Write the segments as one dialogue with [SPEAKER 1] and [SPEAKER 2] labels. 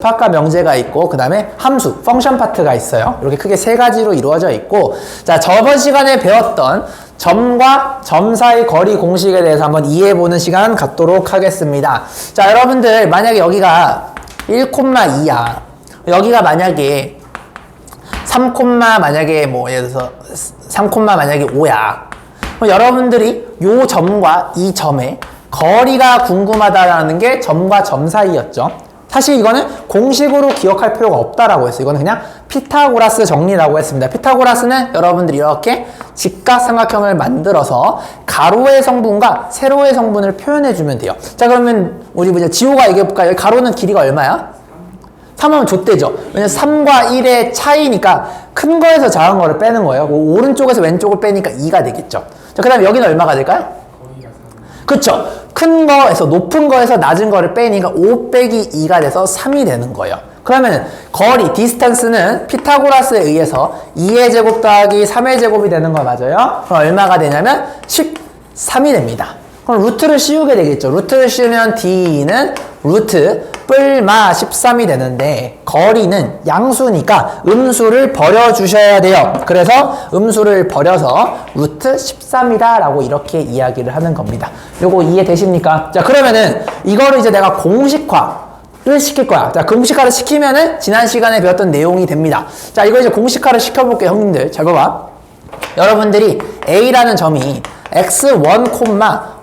[SPEAKER 1] 접합과 명제가 있고 그 다음에 함수, 펑션 파트가 있어요. 이렇게 크게 세 가지로 이루어져 있고, 자, 저번 시간에 배웠던 점과 점 사이 거리 공식에 대해서 한번 이해해보는 시간 갖도록 하겠습니다. 자, 여러분들 만약에 여기가 1,2야. 여기가 만약에 3, 만약에 뭐 예를 들어서 3, 만약에 5야. 여러분들이 요 점과 이 점의 거리가 궁금하다라는 게 점과 점 사이였죠. 사실 이거는 공식으로 기억할 필요가 없다라고 했어요. 이거는 그냥 피타고라스 정리라고 했습니다. 피타고라스는 여러분들이 이렇게 직각삼각형을 만들어서 가로의 성분과 세로의 성분을 표현해주면 돼요. 자, 그러면 우리 이제 지호가 얘기해볼까요? 가로는 길이가 얼마야? 3하면 좆대죠. 왜냐면 3과 1의 차이니까 큰 거에서 작은 거를 빼는 거예요. 오른쪽에서 왼쪽을 빼니까 2가 되겠죠. 자, 그 다음에 여기는 얼마가 될까요? 그쵸? 큰 거에서 높은 거에서 낮은 거를 빼니까 5 빼기 2가 돼서 3이 되는 거예요. 그러면 거리, 디스턴스는 피타고라스에 의해서 2의 제곱 더하기 3의 제곱이 되는 거 맞아요? 그럼 얼마가 되냐면 13이 됩니다. 그럼 루트를 씌우게 되겠죠. 루트를 씌우면 D는 루트 뿔마 13이 되는데 거리는 양수니까 음수를 버려주셔야 돼요. 그래서 음수를 버려서 루트 13이다 라고 이렇게 이야기를 하는 겁니다. 요거 이해되십니까? 자, 그러면은 이거를 이제 내가 공식화를 시킬 거야. 자, 공식화를 시키면은 지난 시간에 배웠던 내용이 됩니다. 자, 이거 이제 공식화를 시켜볼게요. 형님들 잘 봐봐. 여러분들이 A라는 점이 x1,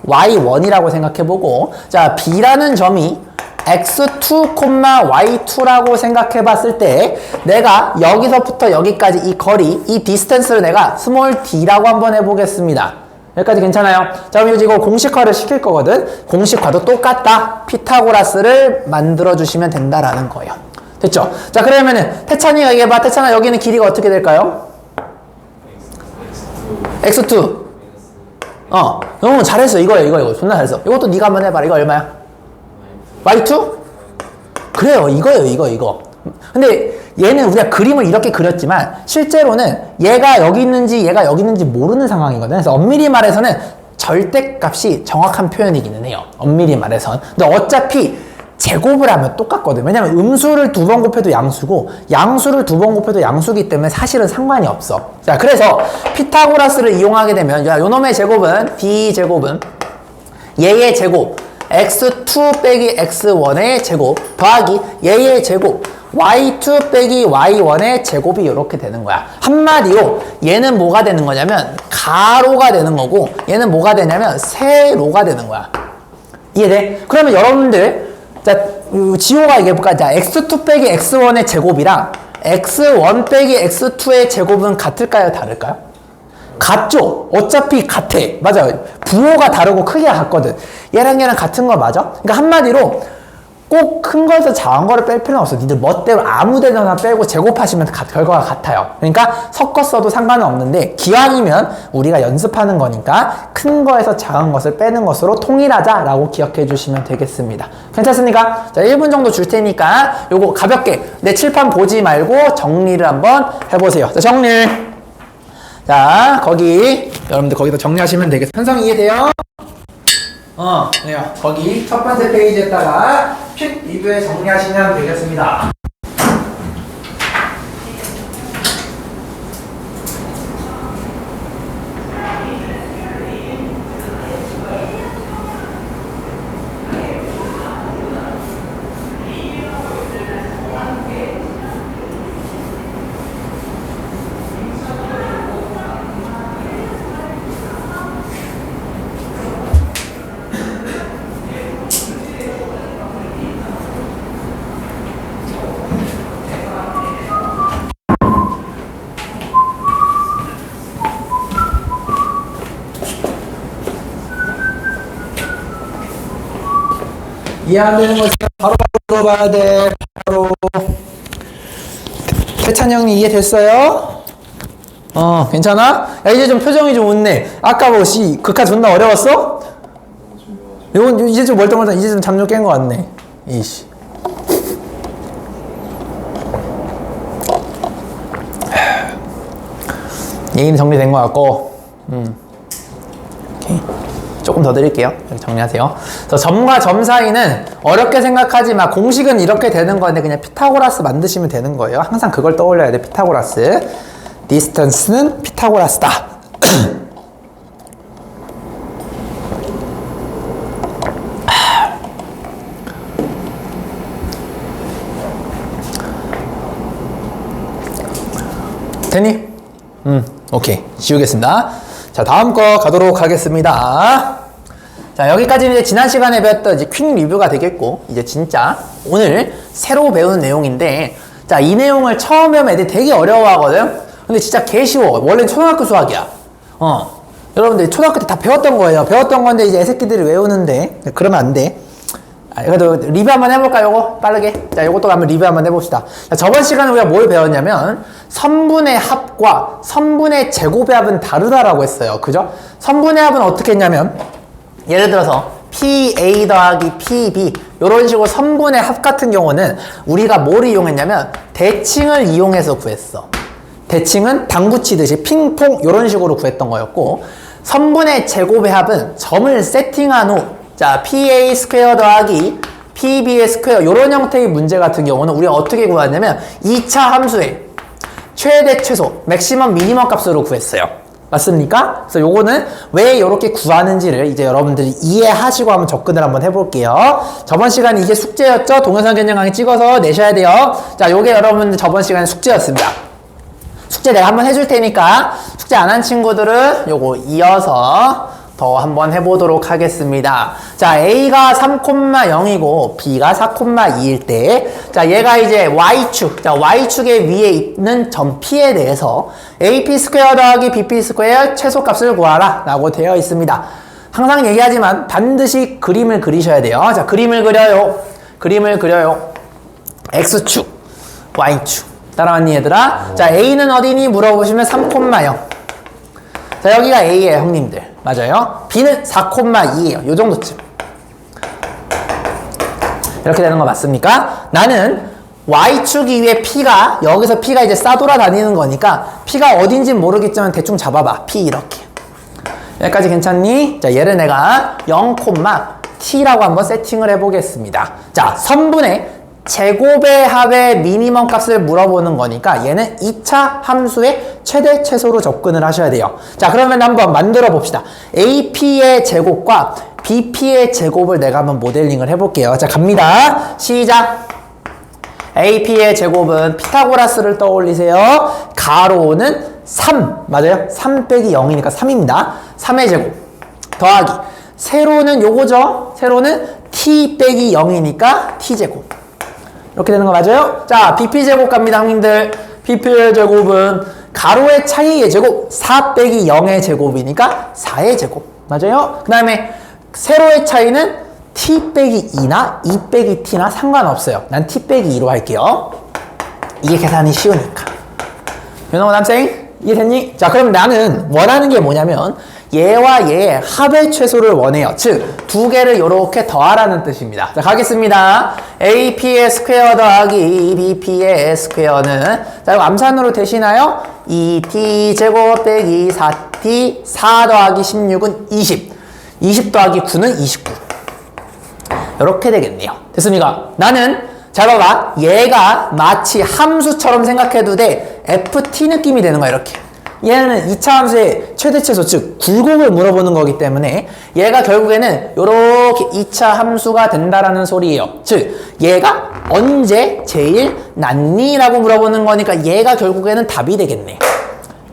[SPEAKER 1] y1이라고 생각해보고, 자, B라는 점이 x2, y2라고 생각해봤을 때 내가 여기서부터 여기까지 이 거리, 이 디스턴스를 내가 스몰 d라고 한번 해보겠습니다. 여기까지 괜찮아요? 자, 그럼 이거 공식화를 시킬 거거든. 공식화도 똑같다. 피타고라스를 만들어주시면 된다라는 거예요. 됐죠? 자, 그러면은 태찬이가 얘기해봐. 태찬아, 여기는 길이가 어떻게 될까요? x2. 너무 잘했어. 이거 존나 잘했어. 이것도 네가 한번 해봐라. 이거 얼마야? y2? 그래요. 이거. 근데 얘는 우리가 그림을 이렇게 그렸지만 실제로는 얘가 여기 있는지 얘가 여기 있는지 모르는 상황이거든. 그래서 엄밀히 말해서는 절대값이 정확한 표현이기는 해요. 엄밀히 말해선. 근데 어차피 제곱을 하면 똑같거든. 왜냐면 음수를 2번 곱해도 양수고 양수를 2번 곱해도 양수기 때문에 사실은 상관이 없어. 자, 그래서 피타고라스를 이용하게 되면 야, 요놈의 제곱은 B제곱은 얘의 제곱 x2 빼기 x1의 제곱 더하기 얘의 제곱 y2 빼기 y1의 제곱이 이렇게 되는 거야. 한마디로 얘는 뭐가 되는 거냐면 가로가 되는 거고 얘는 뭐가 되냐면 세로가 되는 거야. 이해돼? 그러면 여러분들 자, 지호가 얘기해볼까? 자, x2 빼기 x1의 제곱이랑 x1 빼기 x2의 제곱은 같을까요? 다를까요? 같죠? 어차피 같아. 맞아요. 부호가 다르고 크기가 같거든. 얘랑 같은 거 맞아? 그러니까 한마디로 꼭 큰 거에서 작은 거를 뺄 필요는 없어. 니들 멋대로 아무 데나 빼고 제곱하시면 결과가 같아요. 그러니까 섞었어도 상관은 없는데 기왕이면 우리가 연습하는 거니까 큰 거에서 작은 것을 빼는 것으로 통일하자라고 기억해 주시면 되겠습니다. 괜찮습니까? 자, 1분 정도 줄 테니까 요거 가볍게 내 칠판 보지 말고 정리를 한번 해보세요. 자, 정리. 자, 여러분들 거기서 정리하시면 되겠습니다. 현성이 이해돼요? 네요. 거기 첫 번째 페이지에다가 퀵 리뷰에 정리하시면 되겠습니다. 이해 안 되는 거 있으면 바로 물어봐야 돼. 바로. 태찬 형님 이해됐어요? 괜찮아? 야, 이제 좀 표정이 좀 웃네. 아까 뭐 극한 존나 어려웠어? 이건 이제 좀 멀쩡멀쩡 이제 좀 잠좀 깬 거 같네. 이씨. 얘기는 정리된 거 같고. 오케이. 조금 더 드릴게요. 여기 정리하세요. 그래서 점과 점 사이는 어렵게 생각하지 마. 공식은 이렇게 되는 건데 그냥 피타고라스 만드시면 되는 거예요. 항상 그걸 떠올려야 돼. 피타고라스. 디스턴스는 피타고라스다. 됐니? 오케이. 지우겠습니다. 자, 다음 거 가도록 하겠습니다. 자, 여기까지는 이제 지난 시간에 배웠던 이제 퀵 리뷰가 되겠고, 이제 진짜 오늘 새로 배우는 내용인데, 자, 이 내용을 처음 배우면 애들이 되게 어려워하거든? 근데 진짜 개 쉬워. 원래는 초등학교 수학이야. 여러분들 초등학교 때 다 배웠던 거예요. 배웠던 건데 이제 애새끼들이 외우는데, 그러면 안 돼. 그래도 리뷰 한번 해볼까요? 요거 빠르게. 자, 요것도 한번 리뷰 한번 해봅시다. 자, 저번 시간에 우리가 뭘 배웠냐면 선분의 합과 선분의 제곱의 합은 다르다라고 했어요. 그죠? 선분의 합은 어떻게 했냐면 예를 들어서 PA 더하기 PB 이런 식으로 선분의 합 같은 경우는 우리가 뭘 이용했냐면 대칭을 이용해서 구했어. 대칭은 당구 치듯이 핑퐁 이런 식으로 구했던 거였고, 선분의 제곱의 합은 점을 세팅한 후 자, PA 스퀘어 더하기 PB의 스퀘어 이런 형태의 문제 같은 경우는 우리가 어떻게 구했냐면 2차 함수의 최대 최소 맥시멈 미니멈 값으로 구했어요. 맞습니까? 그래서 요거는 왜 이렇게 구하는지를 이제 여러분들이 이해하시고 한번 접근을 한번 해볼게요. 저번 시간에 이게 숙제였죠? 동영상 견적 강의 찍어서 내셔야 돼요. 자, 요게 여러분들 저번 시간에 숙제였습니다. 숙제 내가 한번 해줄 테니까 숙제 안 한 친구들은 요거 이어서 더 한번 해보도록 하겠습니다. 자, A가 3,0이고 B가 4,2일 때, 자, 얘가 이제 Y축, 자, Y축의 위에 있는 점 P에 대해서 AP 스퀘어 더하기 BP 스퀘어 최소값을 구하라 라고 되어 있습니다. 항상 얘기하지만 반드시 그림을 그리셔야 돼요. 자, 그림을 그려요. 그림을 그려요. X축, Y축. 따라왔니, 얘들아? 자, A는 어디니? 물어보시면 3,0. 자, 여기가 A예요, 형님들. 맞아요. B는 4,2예요. 요 정도쯤. 이렇게 되는 거 맞습니까? 나는 Y축 위에 P가, 여기서 P가 이제 싸돌아다니는 거니까 P가 어딘지 모르겠지만 대충 잡아봐. P 이렇게. 여기까지 괜찮니? 자, 얘를 내가 0,T라고 한번 세팅을 해보겠습니다. 자, 선분의 제곱의 합의 미니멈 값을 물어보는 거니까 얘는 2차 함수의 최대 최소로 접근을 하셔야 돼요. 자, 그러면 한번 만들어 봅시다. AP의 제곱과 BP의 제곱을 내가 한번 모델링을 해볼게요. 자, 갑니다. 시작. AP의 제곱은 피타고라스를 떠올리세요. 가로는 3 맞아요? 3 빼기 0이니까 3입니다. 3의 제곱 더하기 세로는 요거죠. 세로는 T 빼기 0이니까 T제곱. 이렇게 되는 거 맞아요? 자, BP제곱 갑니다, 형님들. BP의 제곱은 가로의 차이의 제곱 4 빼기 0의 제곱이니까 4의 제곱. 맞아요? 그 다음에 세로의 차이는 T 빼기 2나 2 빼기 T나 상관없어요. 난 T 빼기 2로 할게요. 이게 계산이 쉬우니까. You know what I'm saying? 이해됐니? 자, 그럼 나는 원하는 게 뭐냐면 얘와 얘의 합의 최소를 원해요. 즉, 두 개를 이렇게 더하라는 뜻입니다. 자, 가겠습니다. AP의 스퀘어 더하기 BP의 스퀘어는, 자, 이거 암산으로 되시나요? 2T 제곱 빼기 4T 4 더하기 16은 20. 20 더하기 9는 29. 이렇게 되겠네요. 됐습니까? 나는 잘 봐봐. 얘가 마치 함수처럼 생각해도 돼. FT 느낌이 되는 거야, 이렇게. 얘는 2차 함수의 최대 최소, 즉 굴곡을 물어보는 거기 때문에 얘가 결국에는 이렇게 2차 함수가 된다라는 소리예요. 즉 얘가 언제 제일 낫니? 라고 물어보는 거니까 얘가 결국에는 답이 되겠네.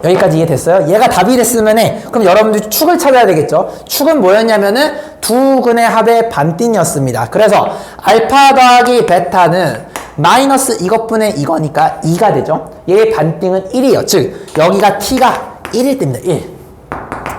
[SPEAKER 1] 여기까지 이해됐어요? 얘가 답이 됐으면 그럼 여러분들이 축을 찾아야 되겠죠? 축은 뭐였냐면은 두 근의 합의 반띵이었습니다. 그래서 알파 더하기 베타는 마이너스 이것분의 이거니까 2가 되죠. 얘의 반띵은 1이에요. 즉 여기가 t가 1일 때입니다. 1.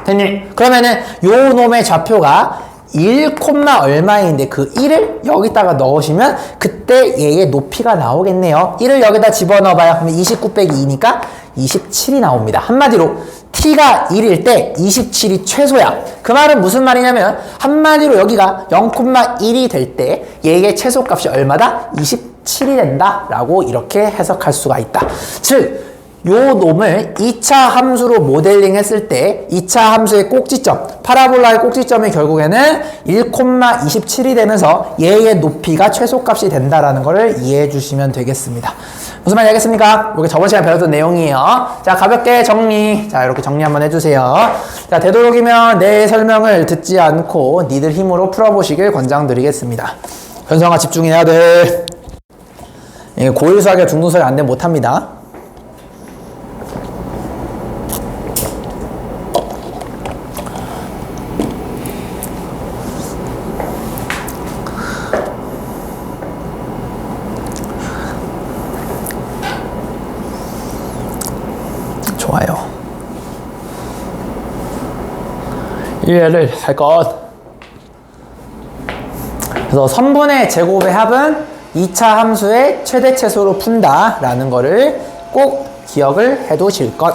[SPEAKER 1] 됐니? 그러면은 요 놈의 좌표가 1, 얼마인데 그 1을 여기다가 넣으시면 그때 얘의 높이가 나오겠네요. 1을 여기다 집어넣어봐요. 그러면 29 빼기 2니까 27이 나옵니다. 한마디로 t가 1일 때 27이 최소야. 그 말은 무슨 말이냐면 한마디로 여기가 0,1이 될 때 얘의 최소값이 얼마다? 27이 된다 라고 이렇게 해석할 수가 있다. 즉 요 놈을 2차 함수로 모델링 했을 때 2차 함수의 꼭지점, 파라볼라의 꼭지점이 결국에는 1,27이 되면서 얘의 높이가 최소값이 된다라는 것을 이해해 주시면 되겠습니다. 무슨 말인지 알겠습니까? 이게 저번 시간에 배웠던 내용이에요. 자, 가볍게 정리. 자, 이렇게 정리 한번 해주세요. 자, 되도록이면 내 설명을 듣지 않고 니들 힘으로 풀어보시길 권장드리겠습니다. 현성아, 집중해야 돼. 이게 고1 수학이나 중등 수학이 안 되면 못합니다. 좋아요. 이해를 할 것. 그래서 선분의 제곱의 합은 2차 함수의 최대체수로 푼다 라는 거를 꼭 기억을 해 두실 것.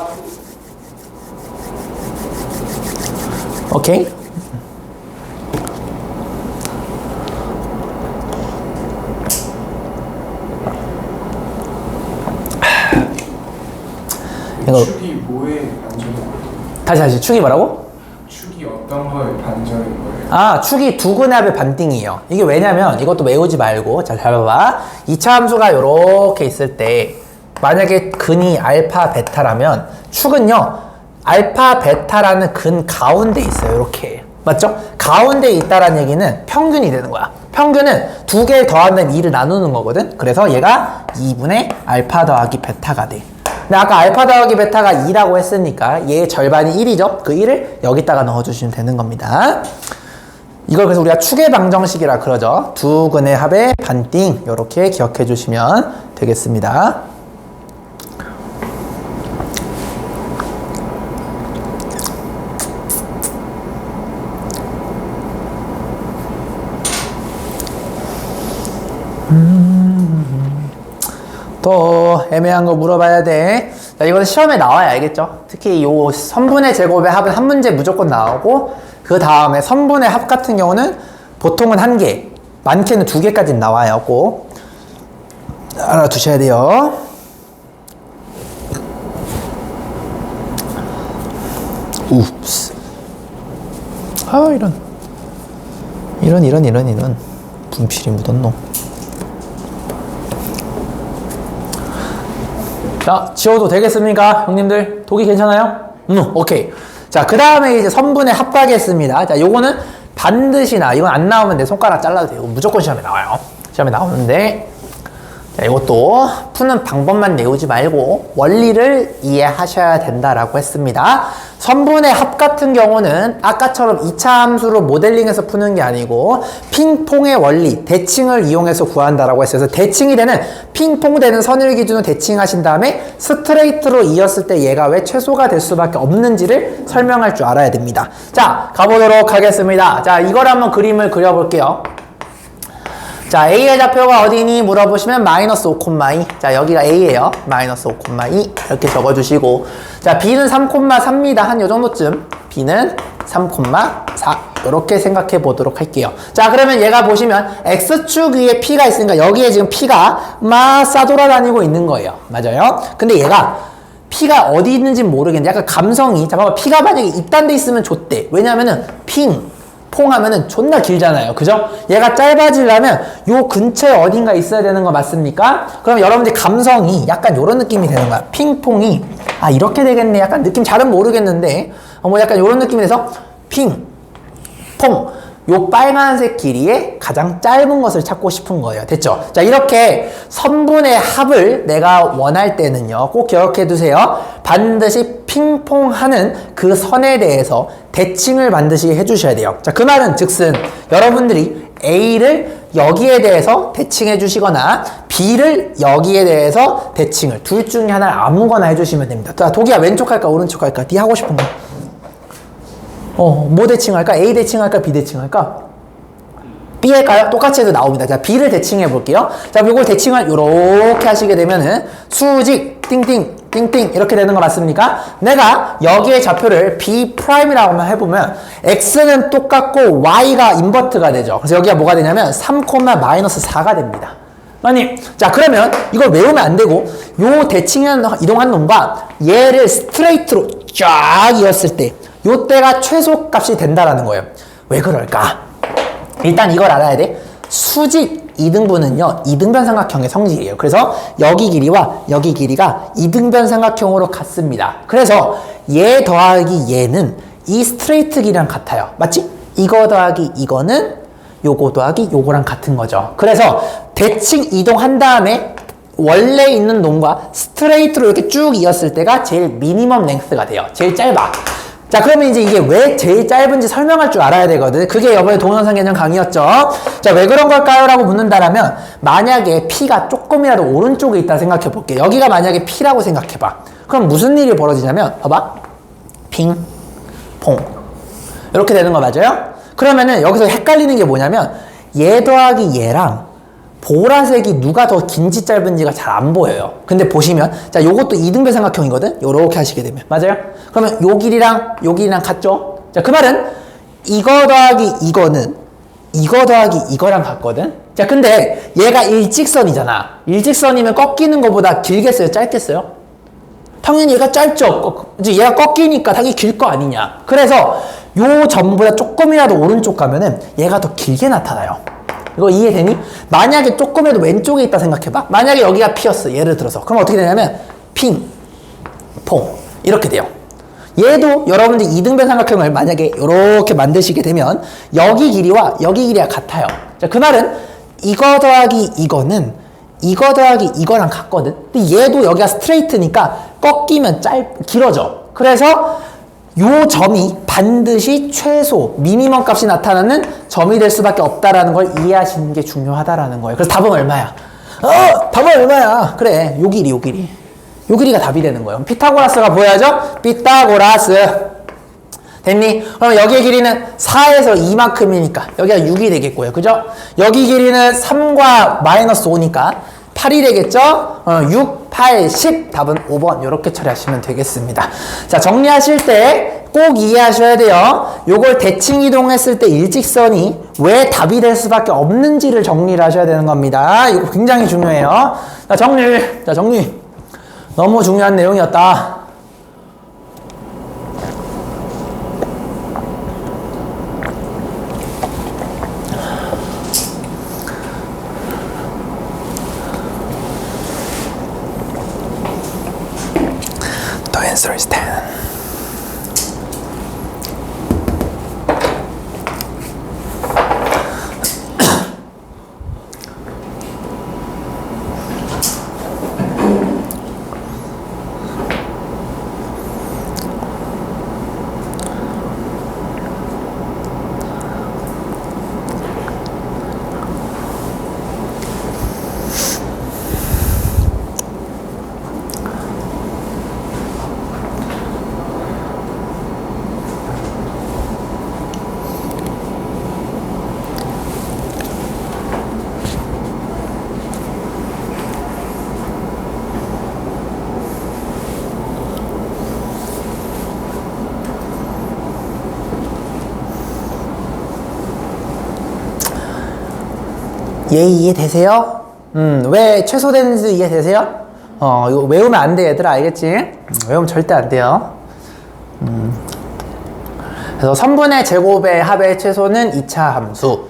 [SPEAKER 1] 오케이? 이거
[SPEAKER 2] 축이 뭐에 반전인 거예요?
[SPEAKER 1] 다시 축이 뭐라고?
[SPEAKER 2] 축이 어떤 거에 반전인 거예요?
[SPEAKER 1] 아, 축이 두 근의 합의 반띵이에요. 이게 왜냐면 이것도 외우지 말고 잘 봐봐. 2차 함수가 요렇게 있을 때 만약에 근이 알파 베타라면 축은요 알파 베타라는 근 가운데 있어요. 이렇게 맞죠? 가운데 있다라는 얘기는 평균이 되는 거야. 평균은 두 개를 더하면 2를 나누는 거거든. 그래서 얘가 2분의 알파 더하기 베타가 돼. 근데 아까 알파 더하기 베타가 2라고 했으니까 얘의 절반이 1이죠? 그 1을 여기다가 넣어주시면 되는 겁니다. 이걸 그래서 우리가 축의 방정식이라 그러죠. 두 근의 합의 반띵 이렇게 기억해 주시면 되겠습니다. 또 애매한 거 물어봐야 돼. 자, 이거는 시험에 나와야 알겠죠? 특히 요 선분의 제곱의 합은 한 문제 무조건 나오고 그 다음에 선분의 합 같은 경우는 보통은 한 개, 많게는 두 개까지 나와요. 꼭 알아두셔야 돼요. 웁스. 아, 이런 분필이 묻었노. 자, 지워도 되겠습니까? 형님들, 독이 괜찮아요? 오케이. 자, 그 다음에 이제 선분의 합하겠습니다. 자, 요거는 반드시나, 이건 안 나오면 내 손가락 잘라도 돼요. 무조건 시험에 나와요. 시험에 나오는데, 자, 이것도 푸는 방법만 외우지 말고 원리를 이해하셔야 된다라고 했습니다. 선분의 합 같은 경우는 아까처럼 2차 함수로 모델링해서 푸는 게 아니고 핑퐁의 원리, 대칭을 이용해서 구한다라고 했어요. 그래서 대칭이 되는 핑퐁 되는 선을 기준으로 대칭하신 다음에 스트레이트로 이었을 때 얘가 왜 최소가 될 수밖에 없는지를 설명할 줄 알아야 됩니다. 자, 가보도록 하겠습니다. 자, 이걸 한번 그림을 그려볼게요. 자, A의 좌표가 어디니 물어보시면 마이너스 5,2. 자, 여기가 A예요. 마이너스 5,2 이렇게 적어주시고, 자, B는 3,3입니다. 한 요 정도쯤. B는 3,4 이렇게 생각해 보도록 할게요. 자, 그러면 얘가 보시면 X축 위에 P가 있으니까 여기에 지금 P가 막 싸돌아다니고 있는 거예요. 맞아요? 근데 얘가 P가 어디 있는지 모르겠는데 약간 감성이, 자, 봐봐. P가 만약에 입단돼 있으면 좋대. 왜냐면은 퐁 하면은 존나 길잖아요. 그죠? 얘가 짧아지려면 요 근처에 어딘가 있어야 되는 거 맞습니까? 그럼 여러분들 감성이 약간 요런 느낌이 되는 거야. 핑퐁이 아 이렇게 되겠네. 약간 느낌 잘은 모르겠는데 뭐 약간 요런 느낌이 돼서 핑, 퐁 요 빨간색 길이의 가장 짧은 것을 찾고 싶은 거예요. 됐죠? 자, 이렇게 선분의 합을 내가 원할 때는요, 꼭 기억해 두세요. 반드시 핑퐁하는 그 선에 대해서 대칭을 반드시 해주셔야 돼요. 자, 그 말은 즉슨 여러분들이 A를 여기에 대해서 대칭해 주시거나 B를 여기에 대해서 대칭을 둘 중에 하나를 아무거나 해주시면 됩니다. 자, 독이야 왼쪽 할까 오른쪽 할까? 네 하고 싶은 거. 뭐 대칭할까? A 대칭할까? B 대칭할까? B 할까요? 똑같이 해도 나옵니다. 자, B를 대칭해 볼게요. 자, 이걸 대칭을 요렇게 하시게 되면은 수직 띵띵 띵띵 이렇게 되는 거 맞습니까? 내가 여기에 좌표를 B'이라고 해보면 X는 똑같고 Y가 인버트가 되죠. 그래서 여기가 뭐가 되냐면 3, 마이너스 4가 됩니다. 아니, 자, 그러면 이걸 외우면 안 되고, 요 대칭 이동한 놈과 얘를 스트레이트로 쫙 이었을 때, 요 때가 최소 값이 된다라는 거예요. 왜 그럴까? 일단 이걸 알아야 돼. 수직 이등분은요, 이등변 삼각형의 성질이에요. 그래서 여기 길이와 여기 길이가 이등변 삼각형으로 같습니다. 그래서 얘 더하기 얘는 이 스트레이트 길이랑 같아요. 맞지? 이거 더하기 이거는 요거 더하기 요거랑 같은 거죠. 그래서 대칭 이동한 다음에 원래 있는 놈과 스트레이트로 이렇게 쭉 이었을 때가 제일 미니멈 랭스가 돼요. 제일 짧아. 자, 그러면 이제 이게 왜 제일 짧은지 설명할 줄 알아야 되거든. 그게 이번에 동영상 개념 강의였죠. 자, 왜 그런 걸까요? 라고 묻는다라면, 만약에 P가 조금이라도 오른쪽에 있다 생각해 볼게. 여기가 만약에 P라고 생각해 봐. 그럼 무슨 일이 벌어지냐면, 봐봐. 핑, 퐁. 이렇게 되는 거 맞아요? 그러면은 여기서 헷갈리는 게 뭐냐면, 얘 더하기 얘랑 보라색이 누가 더 긴지 짧은지가 잘 안 보여요. 근데 보시면, 자, 요것도 이등변 삼각형이거든? 요렇게 하시게 되면. 맞아요? 그러면 요 길이랑 요 길이랑 같죠? 자, 그 말은 이거 더하기 이거는 이거 더하기 이거랑 같거든? 자, 근데 얘가 일직선이잖아. 일직선이면 꺾이는 것보다 길겠어요? 짧겠어요? 당연히 얘가 짧죠? 이제 얘가 꺾이니까 당연히 길 거 아니냐. 그래서 요 점보다 조금이라도 오른쪽 가면은 얘가 더 길게 나타나요. 이거 이해되니? 만약에 조금이라도 왼쪽에 있다 생각해봐. 만약에 여기가 P였어. 예를 들어서. 그럼 어떻게 되냐면 핑, 퐁 이렇게 돼요. 얘도 여러분들 이등변 삼각형을 만약에 이렇게 만드시게 되면 여기 길이와 여기 길이가 같아요. 자, 그 말은 이거 더하기 이거는 이거 더하기 이거랑 같거든. 근데 얘도 여기가 스트레이트니까 꺾이면 길어져. 그래서 요 점이 반드시 최소 미니멈 값이 나타나는 점이 될 수밖에 없다라는 걸 이해하시는 게 중요하다라는 거예요. 그래서 답은 얼마야? 답은 얼마야? 그래, 요 길이, 요 길이. 요 길이가 답이 되는 거예요. 피타고라스가 보여야죠? 피타고라스. 됐니? 그럼 여기의 길이는 4에서 2만큼이니까 여기가 6이 되겠고요. 그죠? 여기 길이는 3과 마이너스 5니까 8이 되겠죠? 6, 8, 10 답은 5번 이렇게 처리하시면 되겠습니다. 자, 정리하실 때 꼭 이해하셔야 돼요. 요걸 대칭 이동했을 때 일직선이 왜 답이 될 수밖에 없는지를 정리를 하셔야 되는 겁니다. 이거 굉장히 중요해요. 자, 정리. 너무 중요한 내용이었다. The answer is 10. 얘 이해되세요? 왜 최소되는지 이해되세요? 이거 외우면 안 돼, 얘들아. 알겠지? 외우면 절대 안 돼요. 그래서 선분의 제곱의 합의 최소는 2차 함수.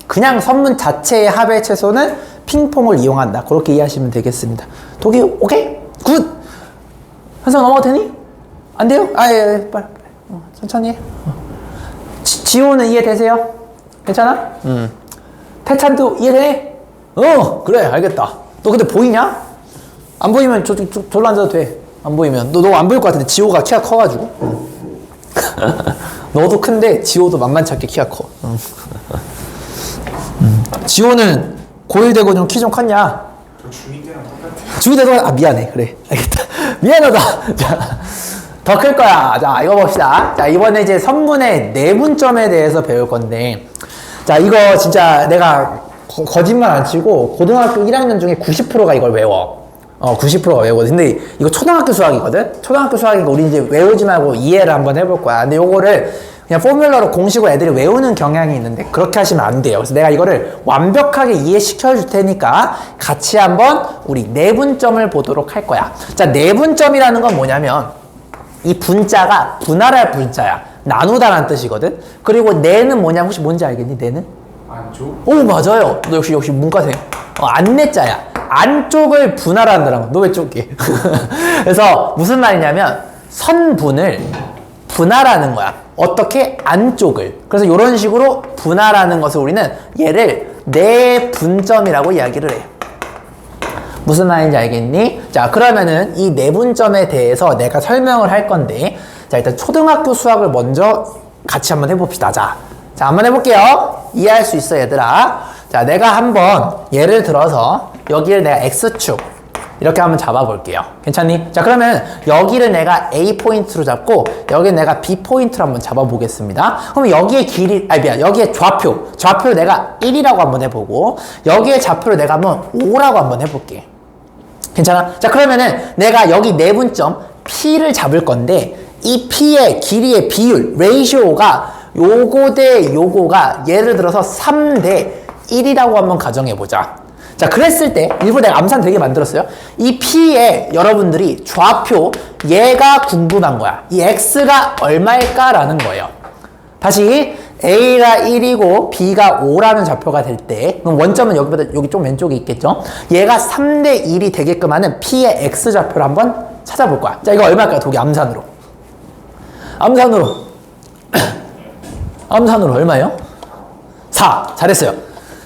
[SPEAKER 1] 그냥 선분 자체의 합의 최소는 핑퐁을 이용한다. 그렇게 이해하시면 되겠습니다. 독이, 오케이? 굿! 현상 넘어가도 되니? 안 돼요? 예, 빨리. 천천히 해. 지호는 이해되세요? 괜찮아? 태찬도 이해돼? 그래, 알겠다. 너 근데 보이냐? 안 보이면 저로 앉아도 돼. 안 보이면. 너 안 보일 것 같은데, 지호가 키가 커가지고. 너도 큰데, 지호도 만만치 않게 키가 커. 지호는 고1 되고 좀 키 좀 컸냐?
[SPEAKER 2] 저 중2 때랑 똑같아요.
[SPEAKER 1] 중2 되고, 미안해. 그래. 알겠다. 미안하다. 자, 더 클 거야. 자, 이거 봅시다. 자, 이번에 이제 선분의 내분점에 대해서 배울 건데, 자, 이거 진짜 내가 거짓말 안 치고 고등학교 1학년 중에 90%가 이걸 외워. 90%가 외우거든. 근데 이거 초등학교 수학이거든? 초등학교 수학이니까 우리 이제 외우지 말고 이해를 한번 해볼 거야. 근데 요거를 그냥 포뮬러로 공식으로 애들이 외우는 경향이 있는데 그렇게 하시면 안 돼요. 그래서 내가 이거를 완벽하게 이해시켜 줄 테니까 같이 한번 우리 내분점을 보도록 할 거야. 자, 내분점이라는 건 뭐냐면 이 분자가 분할할 분자야. 나누다라는 뜻이거든. 그리고 내는 뭐냐면 혹시 뭔지 알겠니? 내는?
[SPEAKER 2] 안쪽?
[SPEAKER 1] 오, 맞아요. 너 역시 문과생. 안내자야. 안쪽을 분할한다는 거. 너 왜 쪽이? 그래서 무슨 말이냐면 선분을 분할하는 거야. 어떻게? 안쪽을. 그래서 이런 식으로 분할하는 것을 우리는 얘를 내분점이라고 이야기를 해. 무슨 말인지 알겠니? 자, 그러면은 이 내분점에 대해서 내가 설명을 할 건데, 자, 일단 초등학교 수학을 먼저 같이 한번 해봅시다. 자, 한번 해볼게요. 이해할 수 있어, 얘들아. 자, 내가 한번 예를 들어서 여기를 내가 X축 이렇게 한번 잡아볼게요. 괜찮니? 자, 그러면 여기를 내가 A 포인트로 잡고 여기를 내가 B 포인트로 한번 잡아보겠습니다. 그럼 여기에 여기에 좌표를 내가 1이라고 한번 해보고 여기에 좌표를 내가 한번 5라고 한번 해볼게. 괜찮아? 자, 그러면은 내가 여기 내분점 P를 잡을 건데 이 P의 길이의 비율, 레이시오가 요거 대 요거가 예를 들어서 3대 1이라고 한번 가정해보자. 자, 그랬을 때 일부러 내가 암산 되게 만들었어요. 이 P의 여러분들이 좌표 얘가 궁금한 거야. 이 X가 얼마일까라는 거예요. 다시 A가 1이고 B가 5라는 좌표가 될 때 그럼 원점은 여기 좀 왼쪽에 있겠죠. 얘가 3대 1이 되게끔 하는 P의 X 좌표를 한번 찾아볼 거야. 자, 이거 얼마일까요? 독이 암산으로 암산으로 얼마예요? 4. 잘했어요.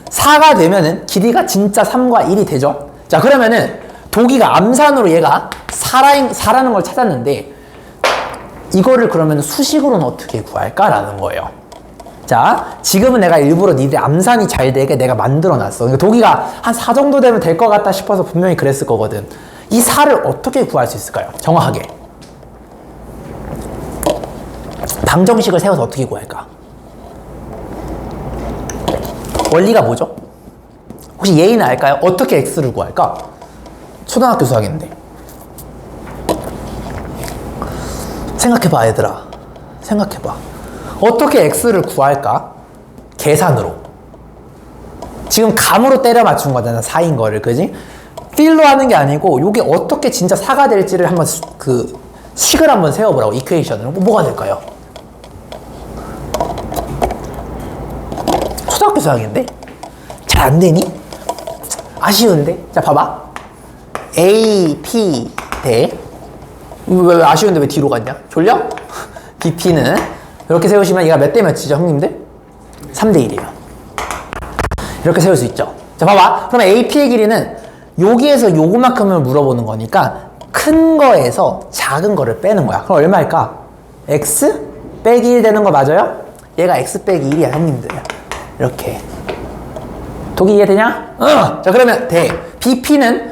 [SPEAKER 1] 4가 되면은 길이가 진짜 3과 1이 되죠. 자, 그러면은 독이가 암산으로 얘가 4라는 걸 찾았는데 이거를 그러면 수식으로는 어떻게 구할까라는 거예요. 자, 지금은 내가 일부러 니들 암산이 잘 되게 내가 만들어 놨어. 그러니까 독이가 한 4 정도 되면 될 것 같다 싶어서 분명히 그랬을 거거든. 이 4를 어떻게 구할 수 있을까요? 정확하게. 방정식을 세워서 어떻게 구할까? 원리가 뭐죠? 혹시 예의는 알까요? 어떻게 x를 구할까? 초등학교 수학인데. 생각해봐, 얘들아. 생각해봐. 어떻게 x를 구할까? 계산으로. 지금 감으로 때려 맞춘 거잖아, 4인 거를, 그지? 필로 하는 게 아니고 이게 어떻게 진짜 4가 될지를 한번 식을 한번 세워보라고, 이퀘이션을. 뭐가 될까요? 초등학교 수학인데? 잘 안 되니? 아쉬운데? 자, 봐봐. A, P 대 왜 아쉬운데 왜 뒤로 갔냐? 졸려? BP는 이렇게 세우시면 얘가 몇 대 몇이죠, 형님들? 3대 1이에요. 이렇게 세울 수 있죠. 자, 봐봐. 그러면 AP의 길이는 여기에서 요거만큼을 물어보는 거니까 큰 거에서 작은 거를 빼는 거야. 그럼 얼마일까? X 빼기 1 되는 거 맞아요? 얘가 X 빼기 1이야, 형님들. 이렇게. 독이 이해되냐? 자, 그러면 BP는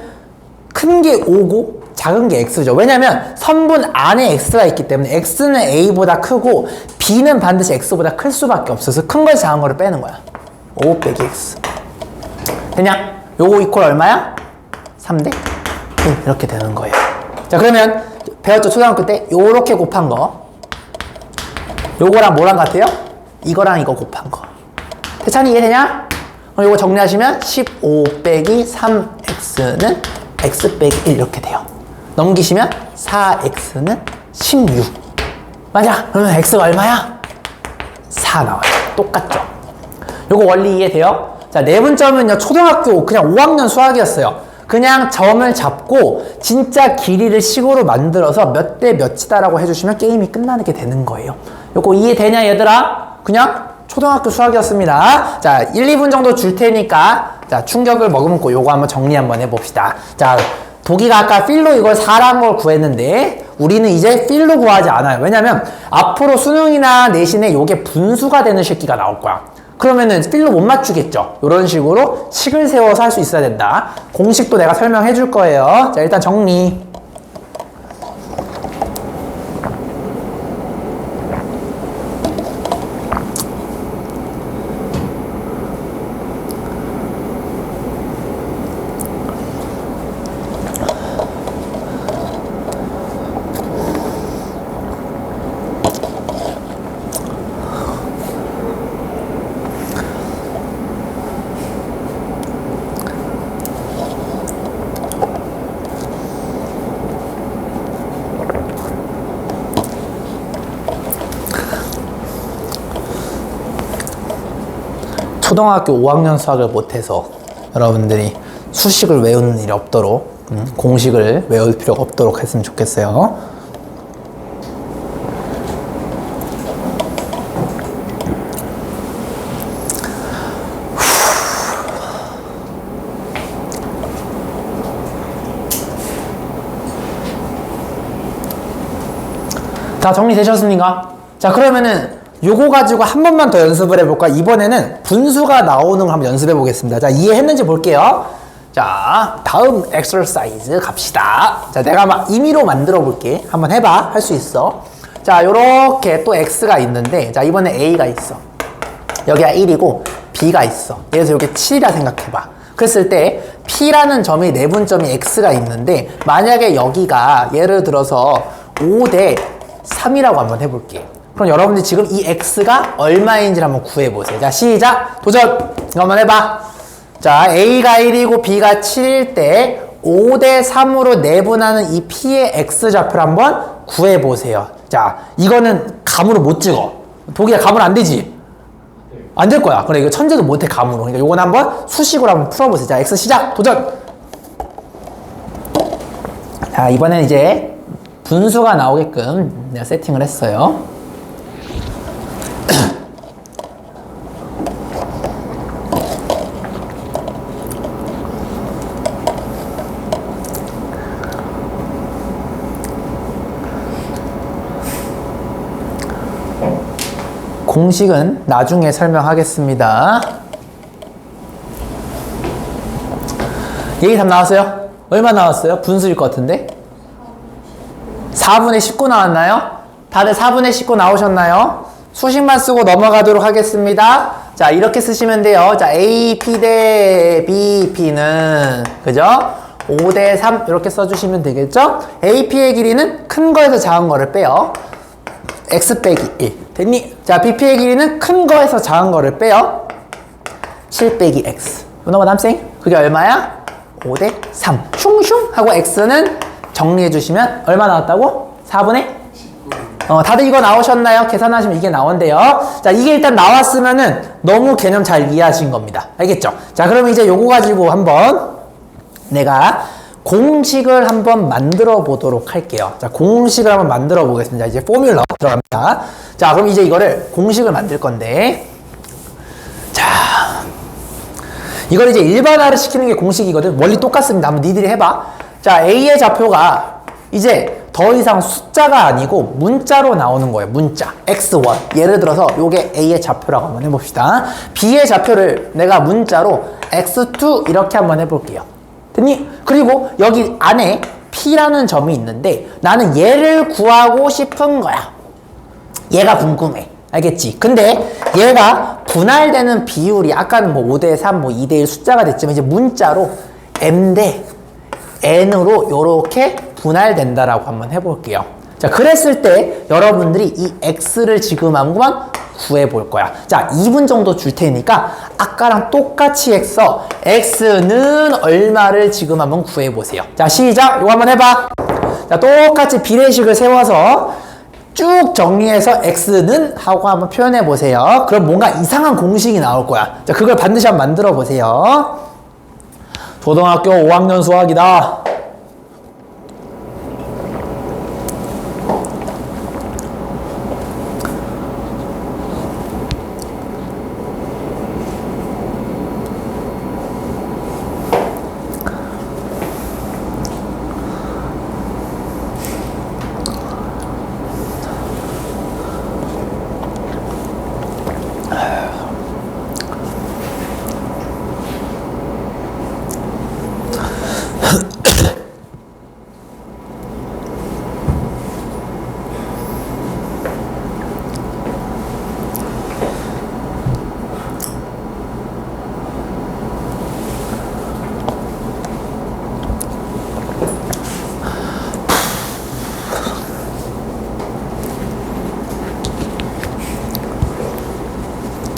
[SPEAKER 1] 큰 게 5고 작은 게 X죠. 왜냐면 선분 안에 X가 있기 때문에 X는 A보다 크고 B는 반드시 X보다 클 수밖에 없어서 큰 걸 작은 거를 빼는 거야. 5 빼기 X. 되냐? 요거 이퀄 얼마야? 3대 1. 이렇게 되는 거예요. 자, 그러면 배웠죠? 초등학교 때 요렇게 곱한 거. 요거랑 뭐랑 같아요? 이거랑 이거 곱한 거. 태찬이 이해되냐? 그럼 요거 정리하시면 15 빼기 3x는 x 빼기 1 이렇게 돼요. 넘기시면 4x는 16. 맞아. 그러면 x가 얼마야? 4 나와요. 똑같죠? 요거 원리 이해돼요? 자, 내분점은요, 초등학교 그냥 5학년 수학이었어요. 그냥 점을 잡고 진짜 길이를 식으로 만들어서 몇 대 몇이다라고 해주시면 게임이 끝나게 되는 거예요. 요거 이해되냐, 얘들아? 그냥 초등학교 수학이었습니다. 자, 1, 2분 정도 줄 테니까 자, 충격을 머금고 요거 한번 정리 한번 해봅시다. 자, 독이가 아까 필로 이걸 4라는 걸 구했는데 우리는 이제 필로 구하지 않아요. 왜냐면 앞으로 수능이나 내신에 요게 분수가 되는 새끼가 나올 거야. 그러면은 필로 못 맞추겠죠. 이런 식으로 식을 세워서 할 수 있어야 된다. 공식도 내가 설명해 줄 거예요. 자, 일단 정리. 초등학교 5학년 수학을 못해서 여러분들이 수식을 외우는 일이 없도록 공식을 외울 필요가 없도록 했으면 좋겠어요. 다 정리되셨습니까? 자, 그러면은 요거 가지고 한 번만 더 연습을 해볼까? 이번에는 분수가 나오는 걸 한번 연습해 보겠습니다. 자, 이해했는지 볼게요. 자, 다음 엑서사이즈 갑시다. 자, 내가 막 임의로 만들어 볼게. 한번 해봐. 할 수 있어. 자, 요렇게 또 X가 있는데, 자, 이번에 A가 있어. 여기가 1이고, B가 있어. 그래서 여기 7이라 생각해봐. 그랬을 때, P라는 점이 내분점이 X가 있는데, 만약에 여기가 예를 들어서 5대 3이라고 한번 해볼게. 그럼 여러분들 지금 이 X가 얼마인지를 한번 구해보세요. 자, 시작! 도전! 이거 한번 해봐. 자, A가 1이고 B가 7일 때 5대 3으로 내분하는 이 P의 X좌표를 한번 구해보세요. 자, 이거는 감으로 못 찍어. 독이야, 감으로 안 되지? 안 될 거야. 그래, 이거 천재도 못해, 감으로. 그러니까 요건 한번 수식으로 한번 풀어보세요. 자, X 시작! 도전! 자, 이번엔 이제 분수가 나오게끔 내가 세팅을 했어요. 공식은 나중에 설명하겠습니다. 얘기 답 나왔어요? 얼마 나왔어요? 분수일 것 같은데? 4분의 19 나왔나요? 다들 4분의 19 나오셨나요? 수식만 쓰고 넘어가도록 하겠습니다. 자, 이렇게 쓰시면 돼요. 자, AP 대 BP는, 그죠? 5대 3 이렇게 써주시면 되겠죠? AP의 길이는 큰 거에서 작은 거를 빼요. X 빼기 1. 됐니? 자, BP의 길이는 큰 거에서 작은 거를 빼요. 7 빼기 X. 넘어 남생? 그게 얼마야? 5대 3. 슝슝 하고 X는 정리해 주시면 얼마 나왔다고? 4분의? 다들 이거 나오셨나요? 계산하시면 이게 나온대요. 자, 이게 일단 나왔으면은 너무 개념 잘 이해하신 겁니다. 알겠죠? 자, 그러면 이제 요거 가지고 한번 내가 공식을 한번 만들어 보도록 할게요. 자, 공식을 한번 만들어 보겠습니다. 이제 포뮬러 들어갑니다. 자, 그럼 이제 이거를 공식을 만들 건데, 자, 이걸 이제 일반화를 시키는 게 공식이거든. 원리 똑같습니다. 한번 니들이 해봐. 자, A의 좌표가 이제 더 이상 숫자가 아니고 문자로 나오는 거예요. 문자. X1. 예를 들어서 요게 A의 좌표라고 한번 해봅시다. B의 좌표를 내가 문자로 X2 이렇게 한번 해볼게요. 됐니? 그리고 여기 안에 P라는 점이 있는데 나는 얘를 구하고 싶은 거야. 얘가 궁금해. 알겠지? 근데 얘가 분할되는 비율이 아까는 뭐 5대 3, 뭐 2대 1 숫자가 됐지만 이제 문자로 M 대 N으로 요렇게 분할된다라고 한번 해볼게요. 자, 그랬을 때 여러분들이 이 X를 지금 한번 구해볼 거야. 자, 2분 정도 줄 테니까 아까랑 똑같이 해서 X는 얼마를 지금 한번 구해보세요. 자, 시작! 이거 한번 해봐. 자, 똑같이 비례식을 세워서 쭉 정리해서 X는 하고 한번 표현해보세요. 그럼 뭔가 이상한 공식이 나올 거야. 자, 그걸 반드시 한번 만들어 보세요. 초등학교 5학년 수학이다.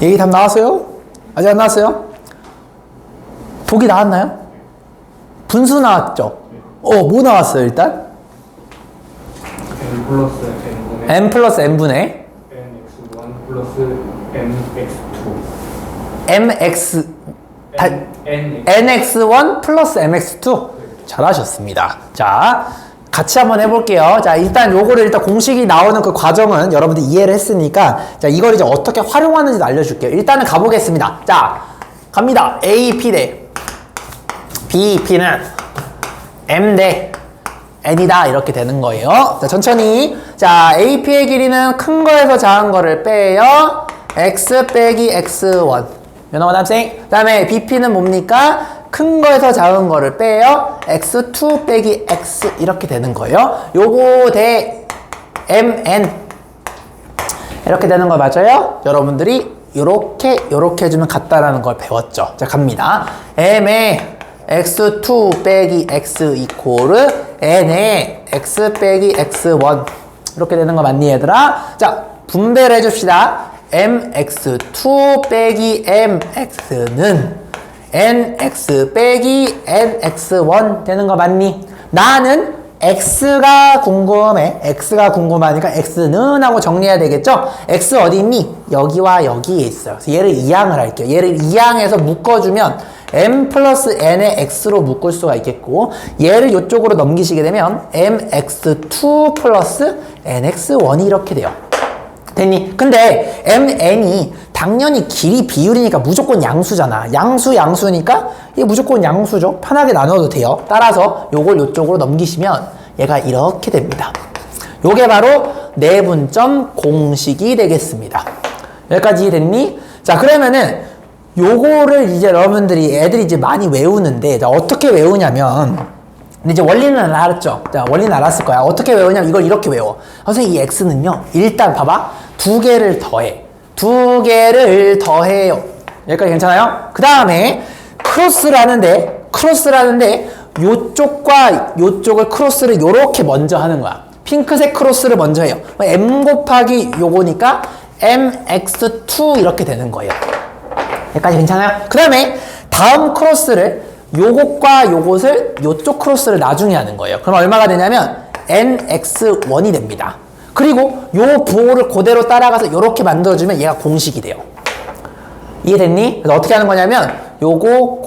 [SPEAKER 1] 얘기 답 나왔어요? 아직 안 나왔어요? 독이 나왔나요? 분수 나왔죠? 뭐 나왔어요, 일단?
[SPEAKER 2] n 플러스 n분의
[SPEAKER 1] n 플러스 n분의
[SPEAKER 2] nx1 플러스 nx2
[SPEAKER 1] mx nx1 플러스 mx2 잘하셨습니다. 자, 같이 한번 해볼게요. 자, 일단 요거를 일단 공식이 나오는 그 과정은 여러분들 이해를 했으니까 자, 이걸 이제 어떻게 활용하는지 알려줄게요. 일단은 가보겠습니다. 자, 갑니다. AP 대 BP는 M 대 N이다 이렇게 되는 거예요. 자, 천천히. 자, AP의 길이는 큰 거에서 작은 거를 빼요. X 빼기 X1. You know what I'm saying? 그 다음에 BP는 뭡니까? 큰 거에서 작은 거를 빼요. X2 빼기 X 이렇게 되는 거예요. 요거 대 MN 이렇게 되는 거 맞아요? 여러분들이 요렇게 해주면 같다라는 걸 배웠죠. 자, 갑니다. M의 X2 빼기 X 이코르 N의 X 빼기 X1 이렇게 되는 거 맞니 얘들아? 자, 분배를 해줍시다. MX2 빼기 MX는 NX 빼기 NX1 되는 거 맞니? 나는 X가 궁금해. X가 궁금하니까 X는 하고 정리해야 되겠죠? X 어디 있니? 여기와 여기에 있어요. 그래서 얘를 이항을 할게요. 얘를 이항해서 묶어주면 M 플러스 N의 X로 묶을 수가 있겠고 얘를 이쪽으로 넘기시게 되면 MX2 플러스 NX1이 이렇게 돼요. 됐니? 근데 MN이 당연히 길이 비율이니까 무조건 양수잖아. 양수니까 이게 무조건 양수죠. 편하게 나눠도 돼요. 따라서 요걸 요쪽으로 넘기시면 얘가 이렇게 됩니다. 요게 바로 내분점 공식이 되겠습니다. 여기까지 이해됐니? 자, 그러면은 요거를 이제 여러분들이 애들이 이제 많이 외우는데 자, 어떻게 외우냐면 근데 이제 원리는 알았죠? 자, 원리는 알았을 거야. 어떻게 외우냐면 이걸 이렇게 외워. 선생님, 이 x는요, 일단 봐봐. 두 개를 더해. 두 개를 더해요. 여기까지 괜찮아요? 그 다음에 크로스라는데 요쪽과 요쪽을 크로스를 요렇게 먼저 하는 거야. 핑크색 크로스를 먼저 해요. m 곱하기 요거니까 mx2 이렇게 되는 거예요. 여기까지 괜찮아요? 그 다음에 다음 크로스를 요것과 요것을 요쪽 크로스를 나중에 하는 거예요. 그럼 얼마가 되냐면 nx1이 됩니다. 그리고 요 부호를 그대로 따라가서 이렇게 만들어주면 얘가 공식이 돼요. 이해됐니? 그래서 어떻게 하는 거냐면 요거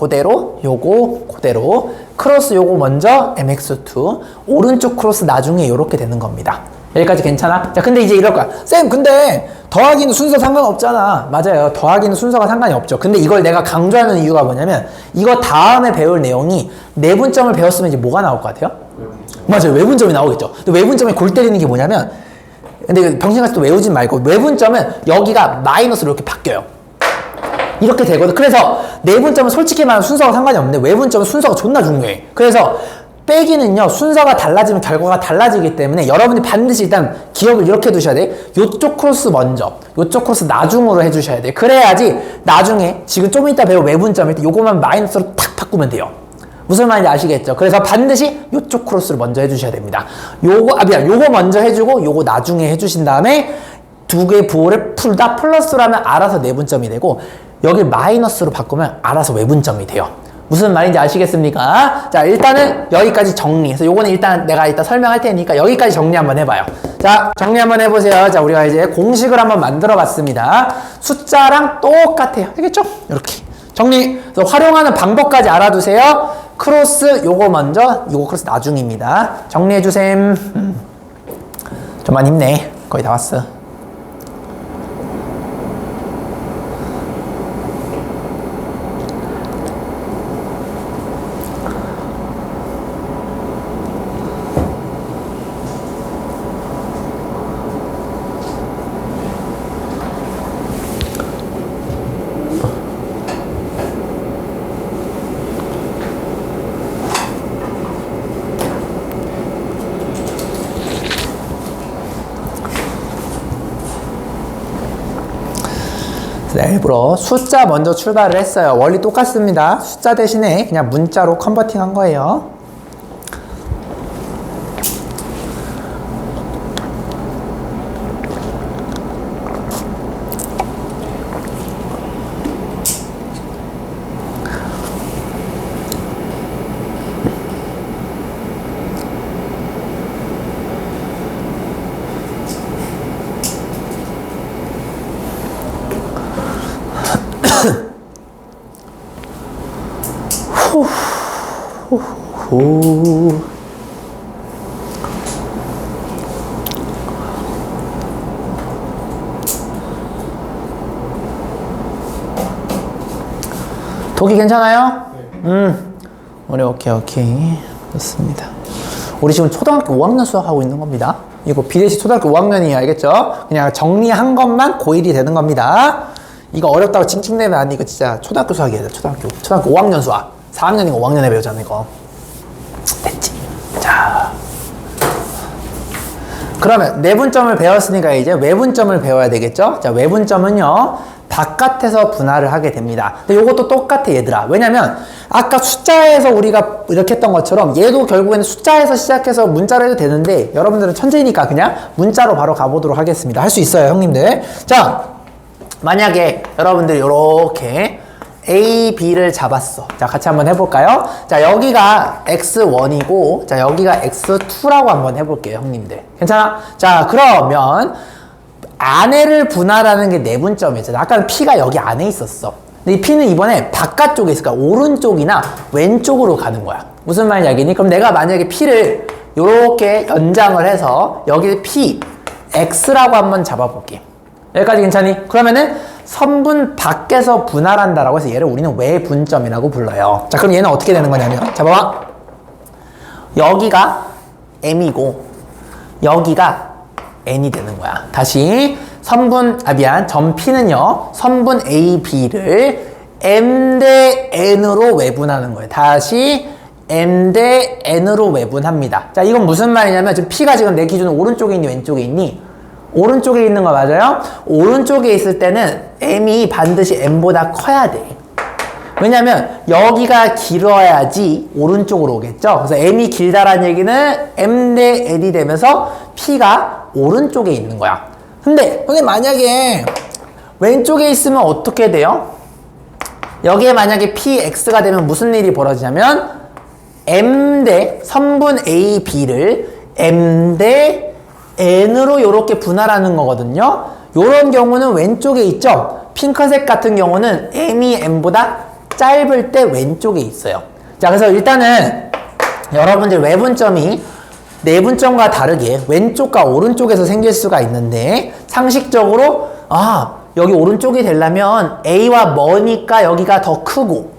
[SPEAKER 1] 그대로 크로스 요거 먼저 mx2 오른쪽 크로스 나중에 이렇게 되는 겁니다. 여기까지 괜찮아? 자, 근데 이제 이럴 거야. 쌤, 근데 더하기는 순서 상관없잖아. 맞아요. 더하기는 순서가 상관이 없죠. 근데 이걸 내가 강조하는 이유가 뭐냐면 이거 다음에 배울 내용이 내분점을 배웠으면 이제 뭐가 나올 것 같아요? 맞아요. 외분점이 나오겠죠. 근데 외분점이 골 때리는 게 뭐냐면 근데 병신같이 또 외우진 말고 외분점은 여기가 마이너스로 이렇게 바뀌어요. 이렇게 되거든. 그래서 내분점은 솔직히 말하면 순서가 상관이 없는데 외분점은 순서가 존나 중요해. 그래서 빼기는요, 순서가 달라지면 결과가 달라지기 때문에 여러분이 반드시 일단 기억을 이렇게 두셔야 돼. 요쪽 크로스 먼저, 요쪽 크로스 나중으로 해주셔야 돼. 그래야지 나중에 지금 좀 이따 배울 외분점일 때 요거만 마이너스로 탁 바꾸면 돼요. 무슨 말인지 아시겠죠? 그래서 반드시 요쪽 크로스를 먼저 해주셔야 됩니다. 요거 먼저 해주고 요거 나중에 해주신 다음에 두 개의 부호를 풀다 플러스라면 알아서 내분점이 되고 여기 마이너스로 바꾸면 알아서 외분점이 돼요. 무슨 말인지 아시겠습니까? 자, 일단은 여기까지 정리. 그래서 요거는 일단 내가 이따 설명할 테니까 여기까지 정리 한번 해봐요. 자, 정리 한번 해보세요. 자, 우리가 이제 공식을 한번 만들어 봤습니다. 숫자랑 똑같아요. 알겠죠? 이렇게. 정리. 그래서 활용하는 방법까지 알아두세요. 크로스 요거 먼저, 요거 크로스 나중입니다. 정리해주셈. 좀만 힘내. 거의 다 왔어. 네, 일부러 숫자 먼저 출발을 했어요. 원리 똑같습니다. 숫자 대신에 그냥 문자로 컨버팅 한 거예요. 후. 독이 괜찮아요? 우리 오케이. 좋습니다. 우리 지금 초등학교 5학년 수학하고 있는 겁니다. 이거 비례시 초등학교 5학년이 알겠죠? 그냥 정리한 것만 고1이 되는 겁니다. 이거 어렵다고 찡찡대면 안 돼. 이거 진짜 초등학교 수학이야 돼. 초등학교 5학년 수학. 4학년이고 5학년에 배우잖아 이거. 됐지? 자, 그러면 내분점을 배웠으니까 이제 외분점을 배워야 되겠죠? 자, 외분점은요 바깥에서 분할을 하게 됩니다. 근데 이것도 똑같아 얘들아. 왜냐면 아까 숫자에서 우리가 이렇게 했던 것처럼 얘도 결국에는 숫자에서 시작해서 문자로 해도 되는데 여러분들은 천재니까 그냥 문자로 바로 가보도록 하겠습니다. 할 수 있어요 형님들. 자, 만약에 여러분들 이렇게 A, B를 잡았어. 자, 같이 한번 해볼까요? 자, 여기가 X1이고 자, 여기가 X2라고 한번 해볼게요 형님들. 괜찮아? 자, 그러면 안에를 분할하는 게 내분점이었잖아. 아까는 P가 여기 안에 있었어. 근데 이 P는 이번에 바깥쪽에 있으니까 오른쪽이나 왼쪽으로 가는 거야. 무슨 말인지 알겠니? 그럼 내가 만약에 P를 이렇게 연장을 해서 여기 P, X라고 한번 잡아볼게. 여기까지 괜찮니? 그러면은 선분 밖에서 분할한다라고 해서 얘를 우리는 외분점이라고 불러요. 자, 그럼 얘는 어떻게 되는 거냐면 잡아봐. 여기가 M이고 여기가 N이 되는 거야. 다시 점 P는요 선분 A, B를 M 대 N으로 외분하는 거예요. 다시 M 대 N으로 외분합니다. 자, 이건 무슨 말이냐면 지금 P가 지금 내 기준은 오른쪽에 있니 왼쪽에 있니? 오른쪽에 있는 거 맞아요? 오른쪽에 있을 때는 M이 반드시 N보다 커야 돼. 왜냐면 여기가 길어야지 오른쪽으로 오겠죠. 그래서 M이 길다라는 얘기는 M 대 N이 되면서 P가 오른쪽에 있는 거야. 근데 만약에 왼쪽에 있으면 어떻게 돼요? 여기에 만약에 PX가 되면 무슨 일이 벌어지냐면 M 대 선분 A, B를 M 대 N으로 이렇게 분할하는 거거든요. 이런 경우는 왼쪽에 있죠. 핑크색 같은 경우는 M이 N보다 짧을 때 왼쪽에 있어요. 자, 그래서 일단은 여러분들 외분점이 내분점과 다르게 왼쪽과 오른쪽에서 생길 수가 있는데 상식적으로 여기 오른쪽이 되려면 A와 머니까 여기가 더 크고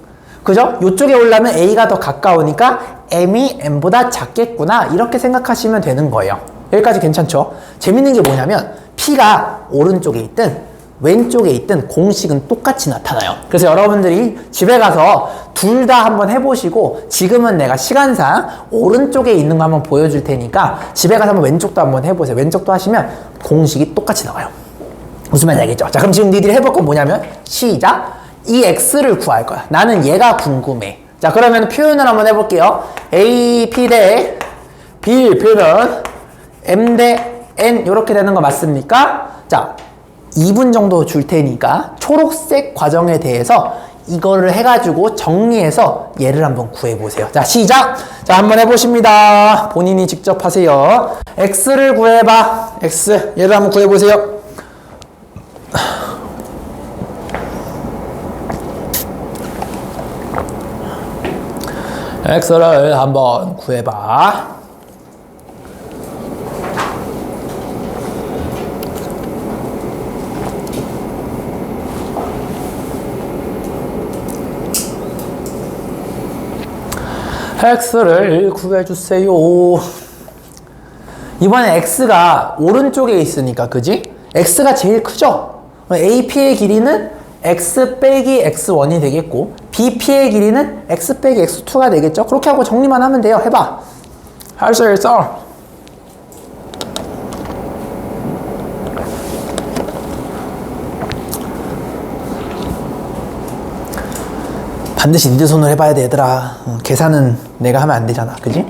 [SPEAKER 1] 그죠? 이쪽에 오려면 A가 더 가까우니까 M이 N보다 작겠구나 이렇게 생각하시면 되는 거예요. 여기까지 괜찮죠? 재밌는 게 뭐냐면 P가 오른쪽에 있든 왼쪽에 있든 공식은 똑같이 나타나요. 그래서 여러분들이 집에 가서 둘 다 한번 해보시고 지금은 내가 시간상 오른쪽에 있는 거 한번 보여줄 테니까 집에 가서 한번 왼쪽도 한번 해보세요. 왼쪽도 하시면 공식이 똑같이 나와요. 무슨 말인지 알겠죠? 자, 그럼 지금 니들이 해볼 건 뭐냐면 시작! 이 X를 구할 거야. 나는 얘가 궁금해. 자, 그러면 표현을 한번 해볼게요. A, P 대 B 표현 M 대 N 이렇게 되는 거 맞습니까? 자, 2분 정도 줄 테니까 초록색 과정에 대해서 이거를 해가지고 정리해서 얘를 한번 구해보세요. 자, 시작! 자, 한번 해보십니다. 본인이 직접 하세요. X를 구해봐. X. 얘를 한번 구해보세요. X를 한번 구해봐. X를 구해주세요. 이번에 X가 오른쪽에 있으니까 그지? X가 제일 크죠? AP의 길이는 X 빼기 X1이 되겠고 BP의 길이는 X 빼기 X2가 되겠죠? 그렇게 하고 정리만 하면 돼요. 해봐. 할 수 있어. 반드시 니들 손으로 해봐야 돼 얘들아. 계산은 내가 하면 안 되잖아. 그지?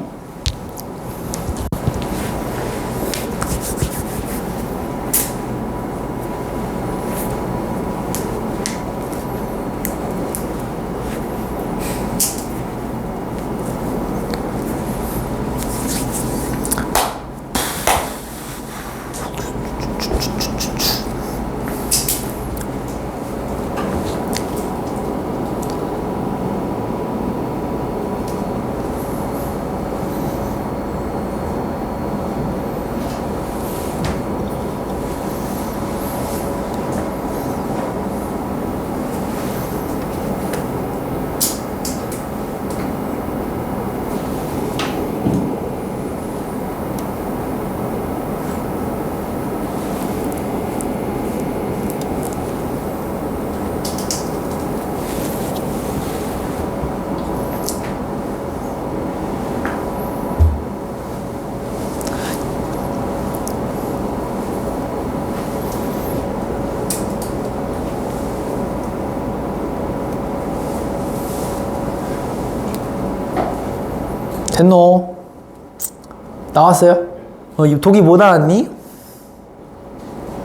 [SPEAKER 1] 됐노? 나왔어요? 이 독이 뭐 나왔니?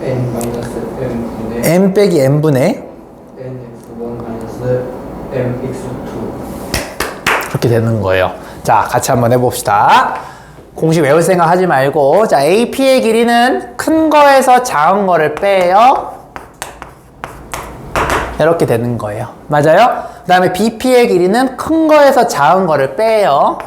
[SPEAKER 2] n-m분의
[SPEAKER 1] m 빼기 n분의
[SPEAKER 2] nx1 mx2
[SPEAKER 1] 이렇게 되는 거예요. 자, 같이 한번 해봅시다. 공식 외울 생각 하지 말고, 자, AP의 길이는 큰 거에서 작은 거를 빼요. 이렇게 되는 거예요. 맞아요? 그 다음에 BP의 길이는 큰 거에서 작은 거를 빼요.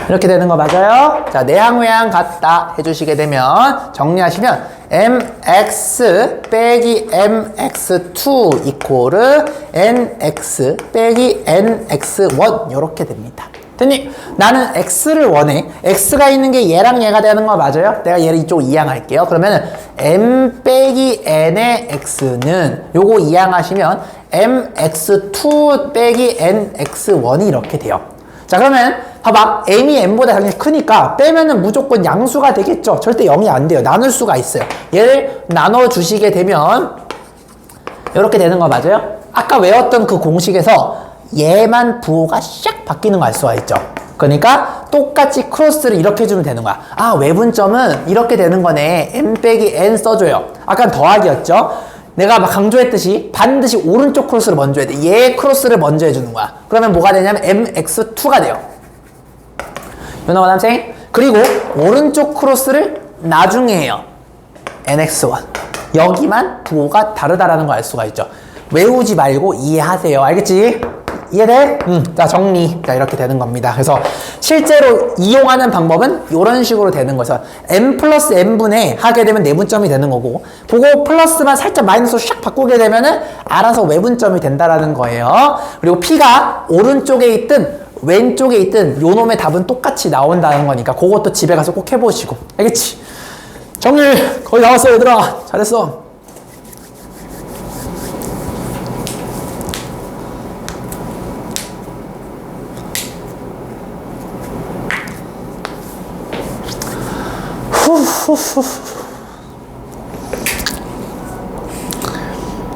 [SPEAKER 1] 이렇게 되는 거 맞아요? 자, 내항 외항 같다 해주시게 되면 정리하시면 mx 빼기 mx2 이코르 nx 빼기 nx1 이렇게 됩니다. 됐니? 나는 x를 원해. x가 있는 게 얘랑 얘가 되는 거 맞아요? 내가 얘를 이쪽 이항할게요. 그러면 m 빼기 n의 x는 요거 이항하시면 mx2 빼기 nx1이 이렇게 돼요. 자, 그러면 봐봐. m이 n보다 당연히 크니까 빼면은 무조건 양수가 되겠죠. 절대 0이 안 돼요. 나눌 수가 있어요. 얘를 나눠주시게 되면 이렇게 되는 거 맞아요? 아까 외웠던 그 공식에서 얘만 부호가 샥 바뀌는 거 알 수가 있죠. 그러니까 똑같이 크로스를 이렇게 해주면 되는 거야. 아, 외분점은 이렇게 되는 거네. m 빼기 n 써줘요. 아까 더하기였죠. 내가 막 강조했듯이 반드시 오른쪽 크로스를 먼저 해야 돼. 얘 크로스를 먼저 해주는 거야. 그러면 뭐가 되냐면 mx2가 돼요. 유나원 학생. 그리고 오른쪽 크로스를 나중에 해요. nx1. 여기만 부호가 다르다라는 걸 알 수가 있죠. 외우지 말고 이해하세요. 알겠지? 이해돼? 자, 정리. 자, 이렇게 되는 겁니다. 그래서 실제로 이용하는 방법은 이런 식으로 되는 거죠. m 플러스 n분의 하게 되면 내분점이 되는 거고, 그거 플러스만 살짝 마이너스로 샥 바꾸게 되면은 알아서 외분점이 된다라는 거예요. 그리고 p가 오른쪽에 있든 왼쪽에 있든 요 놈의 답은 똑같이 나온다는 거니까 그것도 집에 가서 꼭 해보시고. 알겠지? 정리 거의 나왔어, 얘들아. 잘했어.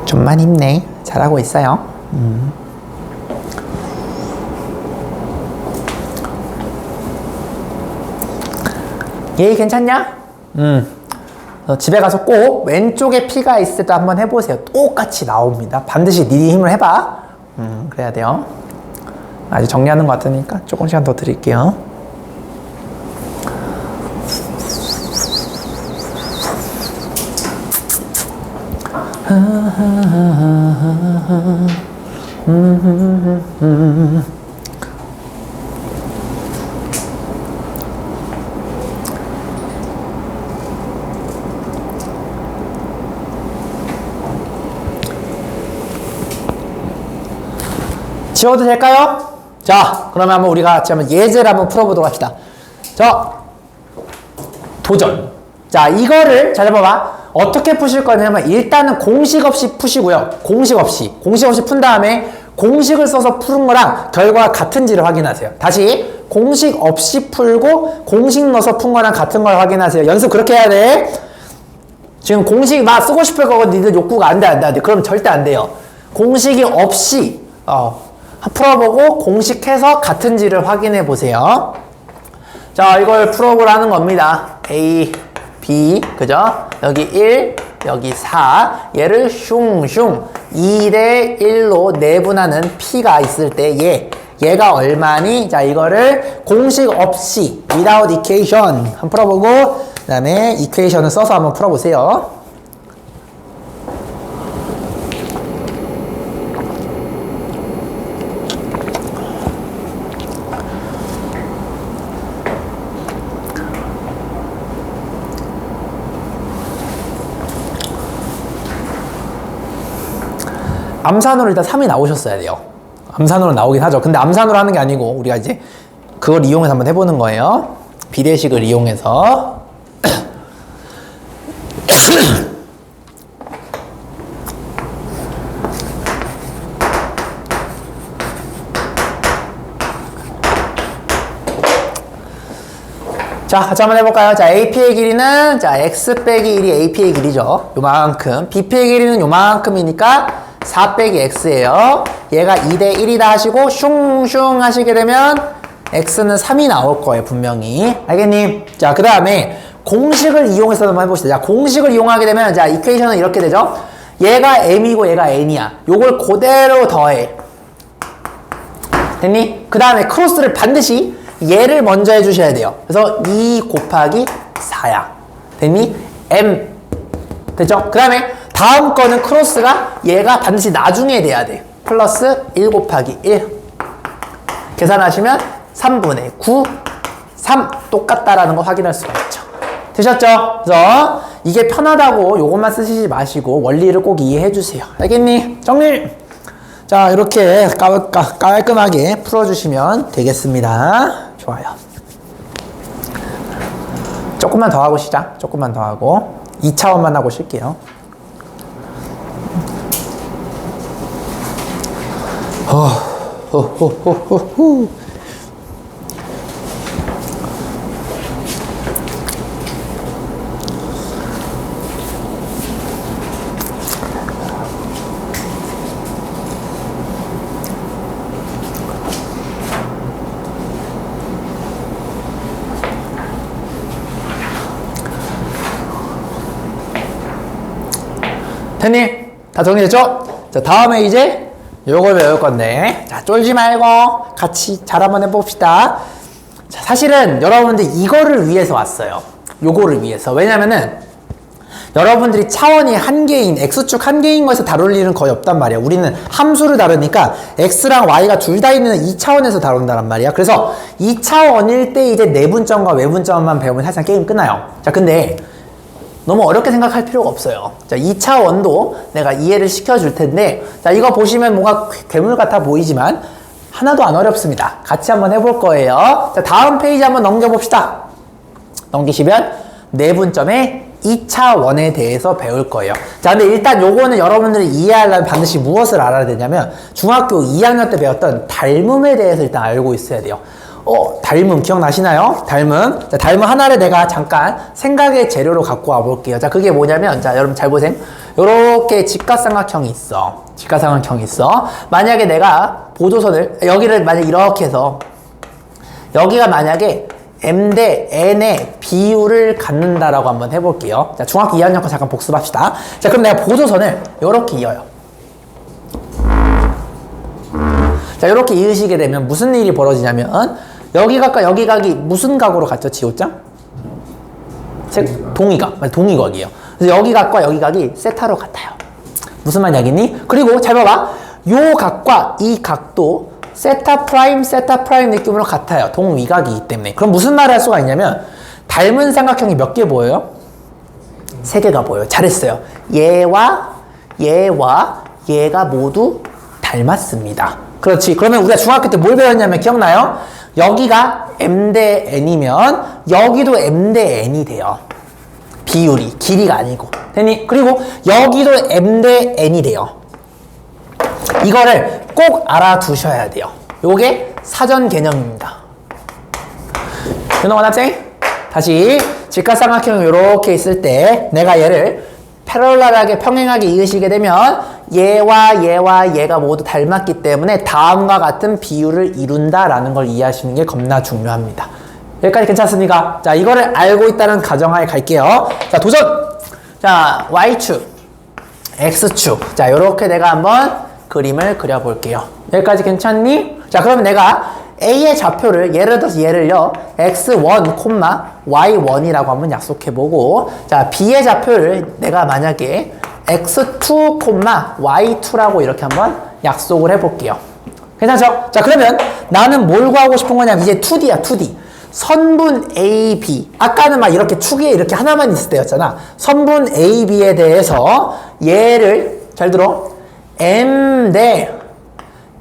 [SPEAKER 1] 좀만 힘내. 잘하고 있어요. 얘 괜찮냐? 집에 가서 꼭 왼쪽에 P가 있을 때도 한번 해보세요. 똑같이 나옵니다. 반드시 네 힘을 해봐. 그래야 돼요. 아직 정리하는 것 같으니까 조금 시간 더 드릴게요. 지워도 될까요? 자, 그러면 한번 우리가 같이 한번 예제를 한번 풀어보도록 합시다. 자, 도전. 자, 이거를 잘 봐봐. 어떻게 푸실 거냐면 일단은 공식 없이 푸시고요. 공식 없이 푼 다음에 공식을 써서 푸는 거랑 결과가 같은지를 확인하세요. 다시 공식 없이 풀고 공식 넣어서 푼 거랑 같은 걸 확인하세요. 연습 그렇게 해야 돼. 지금 공식 막 쓰고 싶을 거고 니들 욕구가 안 돼. 그럼 절대 안 돼요. 공식이 없이 풀어보고 공식해서 같은지를 확인해 보세요. 자, 이걸 풀어보라는 겁니다. A, B, 그죠? 여기 1, 여기 4. 얘를 슝슝 2대 1로 내분하는 P가 있을 때 얘가 얼마니? 자, 이거를 공식 없이 without equation 한번 풀어보고 그 다음에 equation을 써서 한번 풀어보세요. 암산으로 일단 3이 나오셨어야 돼요. 암산으로 나오긴 하죠. 근데 암산으로 하는 게 아니고 우리가 이제 그걸 이용해서 한번 해보는 거예요. 비례식을 이용해서. 자, 같이 한번 해볼까요? 자, AP의 길이는 자 x 빼기 1이 AP의 길이죠. 요만큼. BP의 길이는 요만큼이니까 4 빼기 x예요. 얘가 2대 1이다 하시고 슝슝 하시게 되면 x는 3이 나올 거예요, 분명히. 알겠니? 자, 그 다음에 공식을 이용해서 한번 해봅시다. 자, 공식을 이용하게 되면 자, 이퀘이션은 이렇게 되죠. 얘가 m이고 얘가 n이야. 요걸 그대로 더해. 됐니? 그 다음에 크로스를 반드시 얘를 먼저 해주셔야 돼요. 그래서 2 곱하기 4야. 됐니? m. 됐죠? 그 다음에 다음 거는 크로스가 얘가 반드시 나중에 돼야 돼. 플러스 1 곱하기 1. 계산하시면 3분의 9, 3 똑같다라는 거 확인할 수가 있죠. 되셨죠? 그래서 이게 편하다고 요것만 쓰시지 마시고 원리를 꼭 이해해 주세요. 알겠니? 정리! 자, 이렇게 깔끔하게 풀어주시면 되겠습니다. 좋아요. 조금만 더 하고 시작. 조금만 더 하고 2차원만 하고 쉴게요. 됐니? 다 정리됐죠? 자, 다음에 이제 요걸 배울 건데, 자, 쫄지 말고 같이 잘 한번 해봅시다. 자, 사실은 여러분들 이거를 위해서 왔어요. 요거를 위해서. 왜냐면은 여러분들이 차원이 한 개인, x축 한 개인 거에서 다룰 일은 거의 없단 말이야. 우리는 함수를 다루니까 x랑 y가 둘 다 있는 2차원에서 다룬다란 말이야. 그래서 2차원일 때 이제 내분점과 외분점만 배우면 사실상 게임 끝나요. 자, 근데 너무 어렵게 생각할 필요가 없어요. 자, 2차원도 내가 이해를 시켜줄 텐데, 자, 이거 보시면 뭔가 괴물 같아 보이지만 하나도 안 어렵습니다. 같이 한번 해볼 거예요. 자, 다음 페이지 한번 넘겨봅시다. 넘기시면 내분점의 2차원에 대해서 배울 거예요. 자, 근데 일단 요거는 여러분들이 이해하려면 반드시 무엇을 알아야 되냐면 중학교 2학년 때 배웠던 닮음에 대해서 일단 알고 있어야 돼요. 닮음 기억나시나요? 닮음. 자, 닮음 하나를 내가 잠깐 생각의 재료로 갖고 와 볼게요. 자, 그게 뭐냐면, 자, 여러분 잘 보세요. 요렇게 직각삼각형이 있어. 직각삼각형이 있어. 만약에 내가 보조선을, 여기를 만약에 이렇게 해서, 여기가 만약에 m 대 n의 비율을 갖는다라고 한번 해볼게요. 자, 중학교 2학년 거 잠깐 복습합시다. 자, 그럼 내가 보조선을 요렇게 이어요. 자, 요렇게 이으시게 되면 무슨 일이 벌어지냐면, 여기 각과 여기 각이 무슨 각으로 같죠? 지호짱? 동의각. 동의각이에요. 그래서 여기 각과 여기 각이 세타로 같아요. 무슨 말이야겠니? 그리고 잘 봐봐. 요 각과 이 각도 세타 프라임 느낌으로 같아요. 동위각이기 때문에. 그럼 무슨 말을 할 수가 있냐면 닮은 삼각형이 몇 개 보여요? 3개가 보여요. 잘했어요. 얘와 얘가 모두 닮았습니다. 그렇지. 그러면 우리가 중학교 때 뭘 배웠냐면 기억나요? 여기가 m 대 n이면 여기도 m 대 n이 돼요. 비율이 길이가 아니고. 됐니? 그리고 여기도 m 대 n이 돼요. 이거를 꼭 알아두셔야 돼요. 요게 사전 개념입니다. 윤호원 학생, 다시 직각삼각형이 요렇게 있을 때 내가 얘를 패럴럴하게 평행하게 이으시게 되면 얘와 얘가 모두 닮았기 때문에 다음과 같은 비율을 이룬다라는 걸 이해하시는 게 겁나 중요합니다. 여기까지 괜찮습니까? 자, 이거를 알고 있다는 가정하에 갈게요. 자, 도전! 자, Y축, X축. 자, 요렇게 내가 한번 그림을 그려볼게요. 여기까지 괜찮니? 자, 그러면 내가 A의 좌표를, 예를 들어서 얘를요, X1, Y1이라고 한번 약속해보고, 자, B의 좌표를 내가 만약에 X2, Y2라고 이렇게 한번 약속을 해볼게요. 괜찮죠? 자, 그러면 나는 뭘 구하고 싶은 거냐면 이제 2D야, 2D. 선분 AB. 아까는 막 이렇게 축에 이렇게 하나만 있을 때였잖아. 선분 AB에 대해서 얘를, 잘 들어, M 대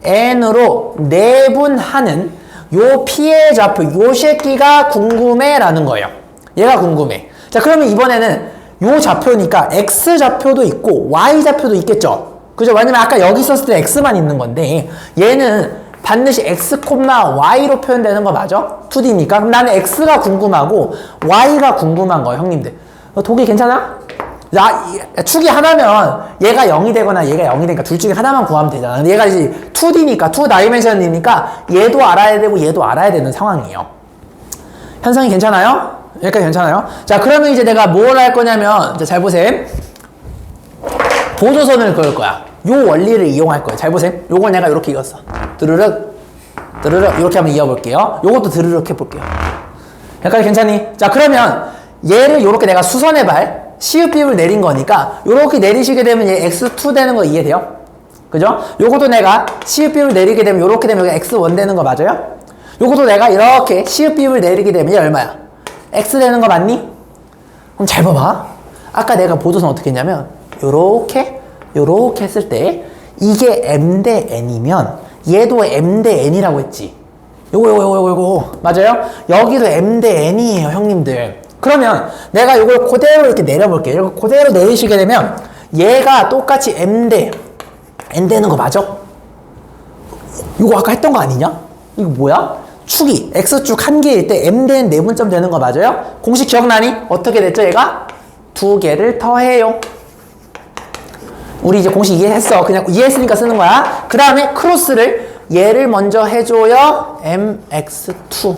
[SPEAKER 1] N으로 내분하는 요 P의 좌표, 요 새끼가 궁금해 라는 거예요. 얘가 궁금해. 자, 그러면 이번에는 요 좌표니까 X 좌표도 있고 Y 좌표도 있겠죠? 그죠? 왜냐면 아까 여기 있었을 때 X만 있는 건데 얘는 반드시 X, Y로 표현되는 거 맞아? 2D니까. 그럼 나는 X가 궁금하고 Y가 궁금한 거예요, 형님들. 독일 괜찮아? 축이 하나면 얘가 0이 되거나 얘가 0이 되니까 둘 중에 하나만 구하면 되잖아. 근데 얘가 이제 2D니까, 2다이멘션이니까 얘도 알아야 되고 얘도 알아야 되는 상황이에요. 현상이 괜찮아요? 여기까지 괜찮아요? 자, 그러면 이제 내가 뭘 할 거냐면, 자, 잘 보셈. 보조선을 그을 거야. 요 원리를 이용할 거예요. 잘 보셈. 요걸 내가 이렇게 이었어. 드르륵, 드르륵. 이렇게 한번 이어볼게요. 요것도 드르륵 해볼게요. 여기까지 괜찮니? 자, 그러면 얘를 요렇게 내가 수선의 발, 시읒비읍을 내린 거니까 요렇게 내리시게 되면 얘 x2 되는 거 이해돼요? 그죠? 요것도 내가 시읒비읍을 내리게 되면 요렇게 되면 여기 x1 되는 거 맞아요? 요것도 내가 이렇게 시읒비읍을 내리게 되면 얘 얼마야? x 되는 거 맞니? 그럼 잘 봐봐. 아까 내가 보조선 어떻게 했냐면 요렇게 했을 때 이게 m 대 n이면 얘도 m 대 n이라고 했지. 요거 맞아요? 여기도 m 대 n이에요, 형님들. 그러면 내가 요걸 그대로 이렇게 내려볼게요. 이렇게 그대로 내리시게 되면 얘가 똑같이 m 대 n 되는 거 맞아? 이거 아까 했던 거 아니냐? 이거 뭐야? 축이 x축 한 개일 때 m 대 n 내분점 되는 거 맞아요? 공식 기억나니? 어떻게 됐죠, 얘가? 두 개를 더해요. 우리 이제 공식 이해했어. 그냥 이해했으니까 쓰는 거야. 그 다음에 크로스를 얘를 먼저 해줘요. mx2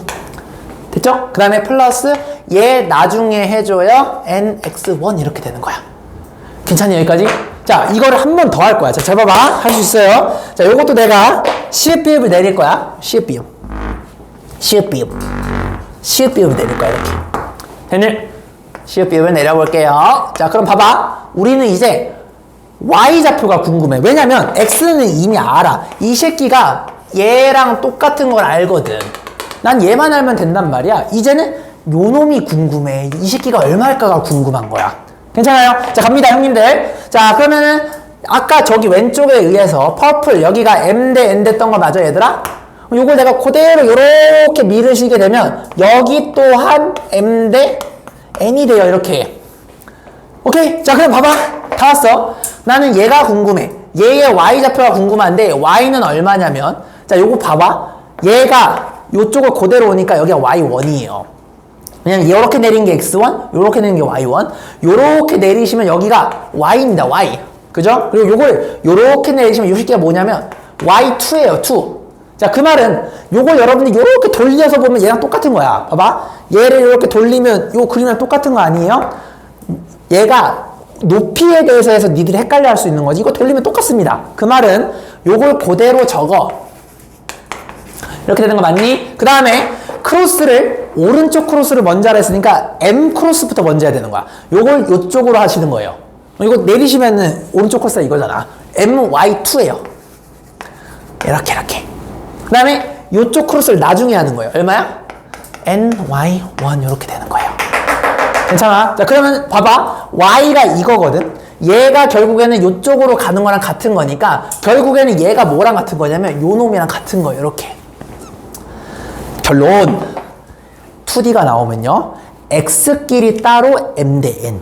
[SPEAKER 1] 됐죠? 그 다음에 플러스 얘 나중에 해줘요. nx1 이렇게 되는 거야. 괜찮니 여기까지? 자, 이거를 한 번 더 할 거야. 자, 잘 봐봐. 할 수 있어요. 자, 요것도 내가 시읒비읍을 내릴 거야. 시읒비읍 내릴 거야. 이렇게 됐니? 시읒비읍을 내려볼게요. 자, 그럼 봐봐. 우리는 이제 y좌표가 궁금해. 왜냐면 x는 이미 알아. 이 새끼가 얘랑 똑같은 걸 알거든. 난 얘만 알면 된단 말이야. 이제는 요 놈이 궁금해. 이 새끼가 얼마일까가 궁금한 거야. 괜찮아요? 자, 갑니다, 형님들. 자, 그러면은 아까 저기 왼쪽에 의해서 퍼플 여기가 m 대 n 됐던 거 맞아, 얘들아? 요걸 내가 그대로 요렇게 밀으시게 되면 여기 또한 m 대 n이 돼요, 이렇게. 오케이? 자, 그럼 봐봐. 다 왔어. 나는 얘가 궁금해. 얘의 y좌표가 궁금한데 y는 얼마냐면, 자, 요거 봐봐. 얘가 요쪽을 그대로 오니까 여기가 y1이에요. 그냥 요렇게 내린 게 x1, 요렇게 내린 게 y1. 요렇게 내리시면 여기가 y입니다, y. 그죠? 그리고 요걸 요렇게 내리시면 요 새끼가 뭐냐면 y2예요, 2. 자, 그 말은 요걸 여러분이 요렇게 돌려서 보면 얘랑 똑같은 거야. 봐봐. 얘를 이렇게 돌리면 요 그림이랑 똑같은 거 아니에요? 얘가 높이에 대해서 해서 니들이 헷갈려 할 수 있는 거지. 이거 돌리면 똑같습니다. 그 말은 요걸 그대로 적어. 이렇게 되는 거 맞니? 그 다음에 크로스를 오른쪽 크로스를 먼저 하라 했으니까 M 크로스부터 먼저 해야 되는 거야. 요걸 요쪽으로 하시는 거예요. 이거 내리시면은 오른쪽 크로스가 이거잖아. MY2예요. 이렇게. 그 다음에 요쪽 크로스를 나중에 하는 거예요. 얼마야? NY1 이렇게 되는 거예요. 괜찮아? 자, 그러면 봐봐. Y가 이거거든. 얘가 결국에는 요쪽으로 가는 거랑 같은 거니까 결국에는 얘가 뭐랑 같은 거냐면 요 놈이랑 같은 거예요. 이렇게. 결론 2D가 나오면요 X끼리 따로 M 대 N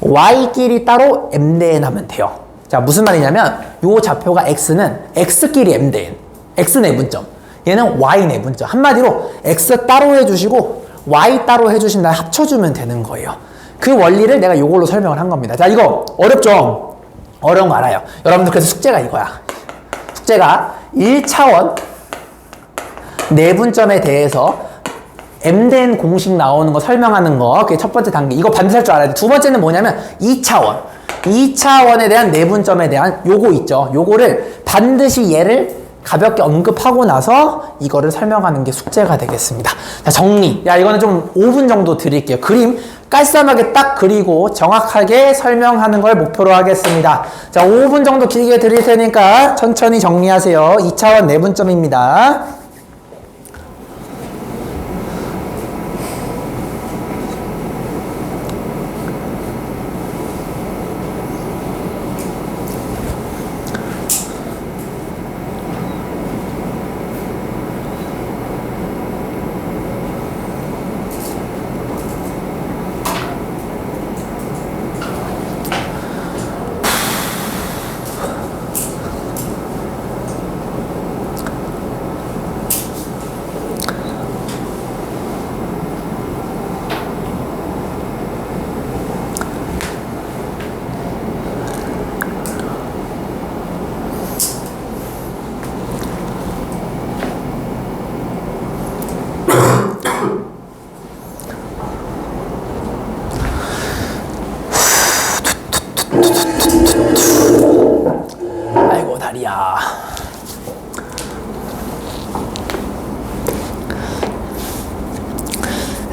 [SPEAKER 1] Y끼리 따로 M 대 N 하면 돼요. 자, 무슨 말이냐면 요 좌표가 X는 X끼리 M 대 N X 내분점, 얘는 Y 내분점. 한마디로 X 따로 해주시고 Y 따로 해주신 다음에 합쳐주면 되는 거예요. 그 원리를 내가 요걸로 설명을 한 겁니다. 자, 이거 어렵죠? 어려운 거 알아요. 여러분들 그래서 숙제가 이거야. 숙제가 1차원 내분점에 대해서 M 대 N 공식 나오는 거 설명하는 거, 그게 첫 번째 단계. 이거 반드시 할 줄 알아야 돼. 두 번째는 뭐냐면 2차원에 대한 내분점에 대한 요거 있죠. 요거를 반드시 얘를 가볍게 언급하고 나서 이거를 설명하는 게 숙제가 되겠습니다. 자, 정리. 야, 이거는 좀 5분 정도 드릴게요. 그림 깔쌈하게 딱 그리고 정확하게 설명하는 걸 목표로 하겠습니다. 자, 5분 정도 길게 드릴 테니까 천천히 정리하세요. 2차원 내분점입니다.